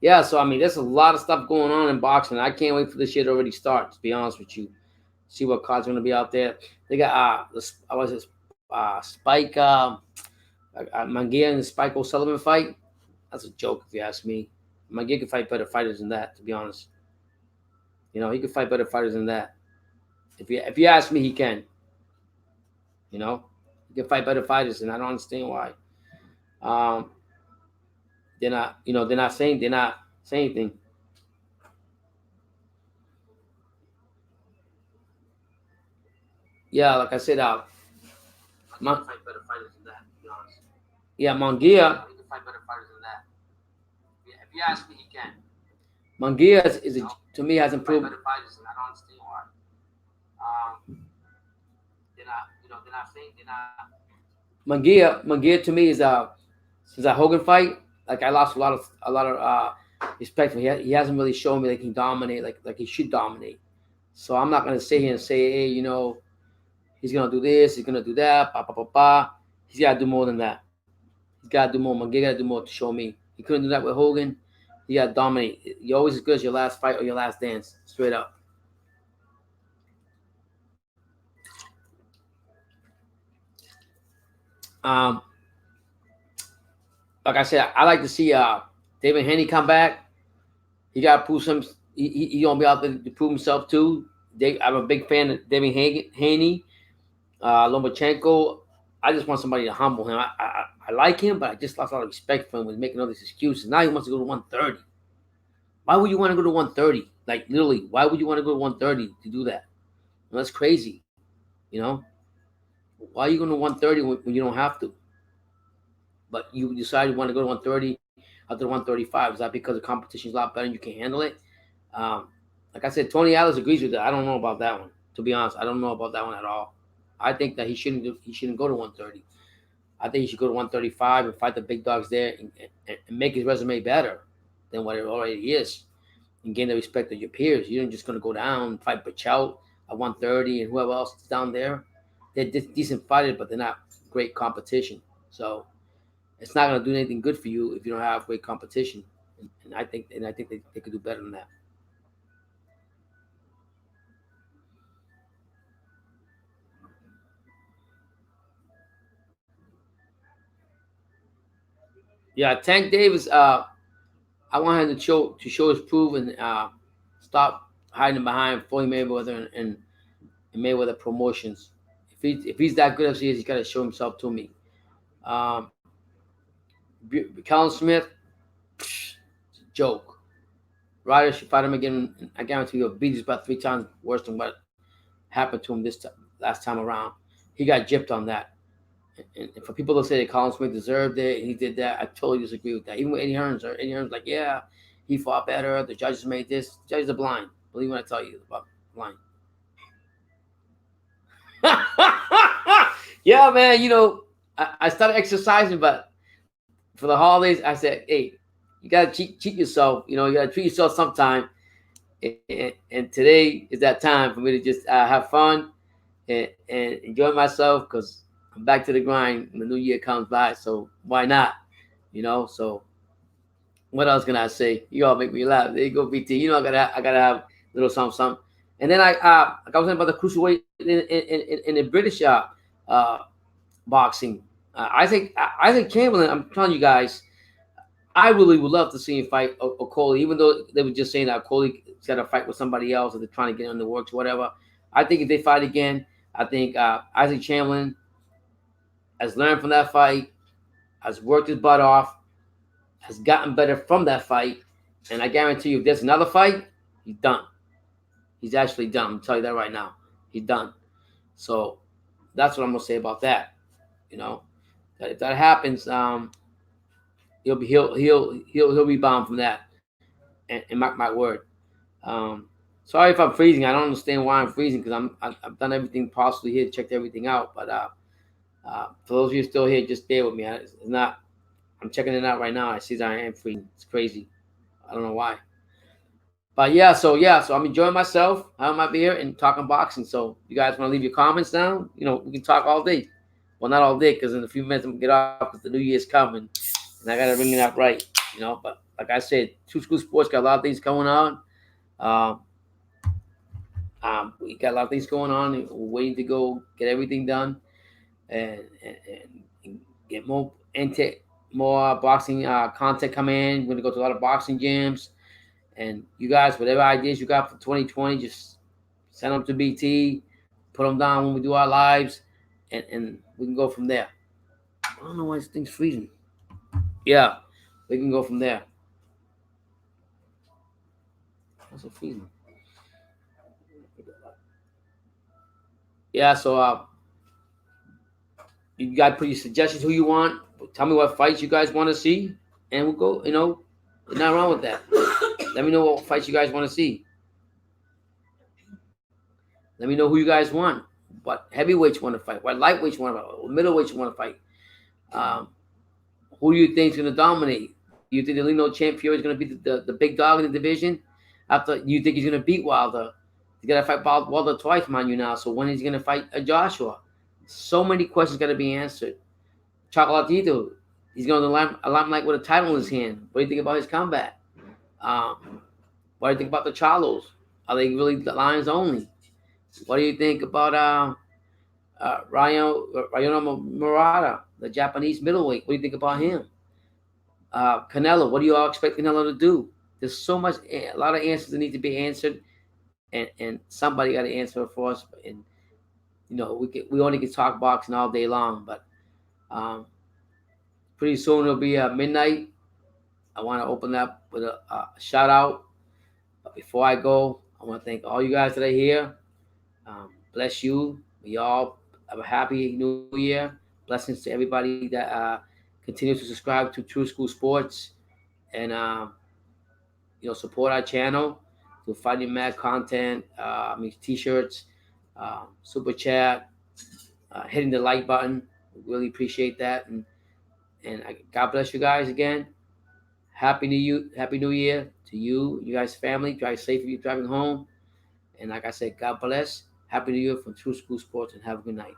Yeah, so I mean, there's a lot of stuff going on in boxing. I can't wait for this year to already start. To be honest with you, see what cards are going to be out there. They got was it Spike Mangia and the Spike O'Sullivan fight. That's a joke if you ask me. Mangia can fight better fighters than that. To be honest, he can fight better fighters than that. If you ask me, he can. You know, he can fight better fighters, and I don't understand why. Um, they're not saying anything. Yeah, like I said, Man- fight better fighters than that. To be honest. Yeah, Mangia. He can fight better fighters than that. Yeah, if you ask me, he can. Mangia to me has improved. Better fighters, and I don't understand why. They're not saying they're not. Mangia to me is a Hogan fight. like I lost a lot of respect for him. He hasn't really shown me that he can dominate like he should dominate. So I'm not gonna sit here and say, hey, he's gonna do this, he's gonna do that, pa pa pa pa. He's gotta do more than that. He's gotta do more. Mangay gotta do more to show me. He couldn't do that with Hogan. He gotta dominate. You're always as good as your last fight or your last dance. Straight up. Um, like I said, I like to see David Haney come back. He got to prove some. He gonna be out there to prove himself too. I'm a big fan of David Haney, Lomachenko. I just want somebody to humble him. I like him, but I just lost a lot of respect for him. With making all these excuses. Now he wants to go to 130. Why would you want to go to 130? Like literally, why would you want to go to 130 to do that? Well, that's crazy. You know, why are you going to 130 when you don't have to? But you decide you want to go to 130 up to 135. Is that because the competition is a lot better and you can handle it? Like I said, Tony Atlas agrees with that. I don't know about that one. To be honest, I don't know about that one at all. I think that he shouldn't go to 130. I think he should go to 135 and fight the big dogs there and make his resume better than what it already is and gain the respect of your peers. You're just going to go down and fight Bachel at 130 and whoever else is down there. They're decent fighters, but they're not great competition. So it's not going to do anything good for you if you don't have great competition. And I think they could do better than that. Yeah, Tank Davis. I want him to show his proof and stop hiding behind Floyd Mayweather and Mayweather Promotions. If he's that good as he is, he's got to show himself to me. Um, Callum Smith, joke. Ryder should fight him again. I guarantee he'll beat him about 3 times worse than what happened to him last time around. He got gypped on that. And for people to say that Colin Smith deserved it and he did that, I totally disagree with that. Even with Eddie Hearns, like, yeah, he fought better. The judges made this. The judges are blind. Believe me when I tell you about blind. Yeah, man. I started exercising, but for the holidays, I said, hey, you gotta cheat yourself. You gotta treat yourself sometime. And today is that time for me to just have fun and enjoy myself because I'm back to the grind when the new year comes by. So why not? So what else can I say? You all make me laugh. There you go, BT. I gotta have a little something, something. And then like I was saying about the cruiserweight in the British uh, boxing. I think Chamberlain. I'm telling you guys, I really would love to see him fight Okoli, even though they were just saying that Okoli's got to fight with somebody else or they're trying to get in the works, whatever. I think if they fight again, I think Isaac Chamberlain has learned from that fight, has worked his butt off, has gotten better from that fight, and I guarantee you, if there's another fight, he's done. He's actually done. I'm telling you that right now. He's done. So that's what I'm gonna say about that. That if that happens, he'll be bound from that. And mark my word. Sorry if I'm freezing. I don't understand why I'm freezing because I've done everything possibly here, checked everything out. But for those of you still here, just bear with me. It's not. I'm checking it out right now. I see that I am freezing. It's crazy. I don't know why. But so I'm enjoying myself. I might be here and talking boxing. So you guys want to leave your comments down? We can talk all day. Well, not all day because in a few minutes I'm gonna get off because the new year's coming and I gotta ring it up right. But like I said, Two School Sports got a lot of things going on. We got a lot of things going on. We're waiting to go get everything done and get more boxing content coming in. We're gonna go to a lot of boxing gyms. And you guys, whatever ideas you got for 2020, just send them to BT, put them down when we do our lives, and we can go from there. I don't know why this thing's freezing. Yeah, we can go from there. What's it freezing? Yeah, so you guys put your suggestions who you want. Tell me what fights you guys want to see, and we'll go. There's not wrong with that. Let me know what fights you guys want to see. Let me know who you guys want. What heavyweights you want to fight? What lightweights you want to fight? What middleweights you want to fight? Who do you think is going to dominate? You think the Lino champ Fury is going to be the big dog in the division? After you think he's going to beat Wilder, he's got to fight Wilder twice, mind you now. So when is he going to fight Joshua? So many questions got to be answered. Chocolatito, he's going to the limelight with a title in his hand. What do you think about his comeback? What do you think about the Charlos? Are they really the Lions only? What do you think about Ryan Murata, the Japanese middleweight? What do you think about him? Canelo, what do you all expect Canelo to do? There's a lot of answers that need to be answered, and somebody got to answer it for us. And we only can talk boxing all day long, but pretty soon it'll be midnight. I want to open up with a shout out. But before I go, I want to thank all you guys that are here. Bless you. We all have a happy New Year. Blessings to everybody that continues to subscribe to True School Sports and support our channel through finding mad content, t-shirts, super chat, hitting the like button. We really appreciate that, and God bless you guys again. Happy New Year to you guys' family. Drive safe if you're driving home. And like I said, God bless. Happy New Year from True School Sports, and have a good night.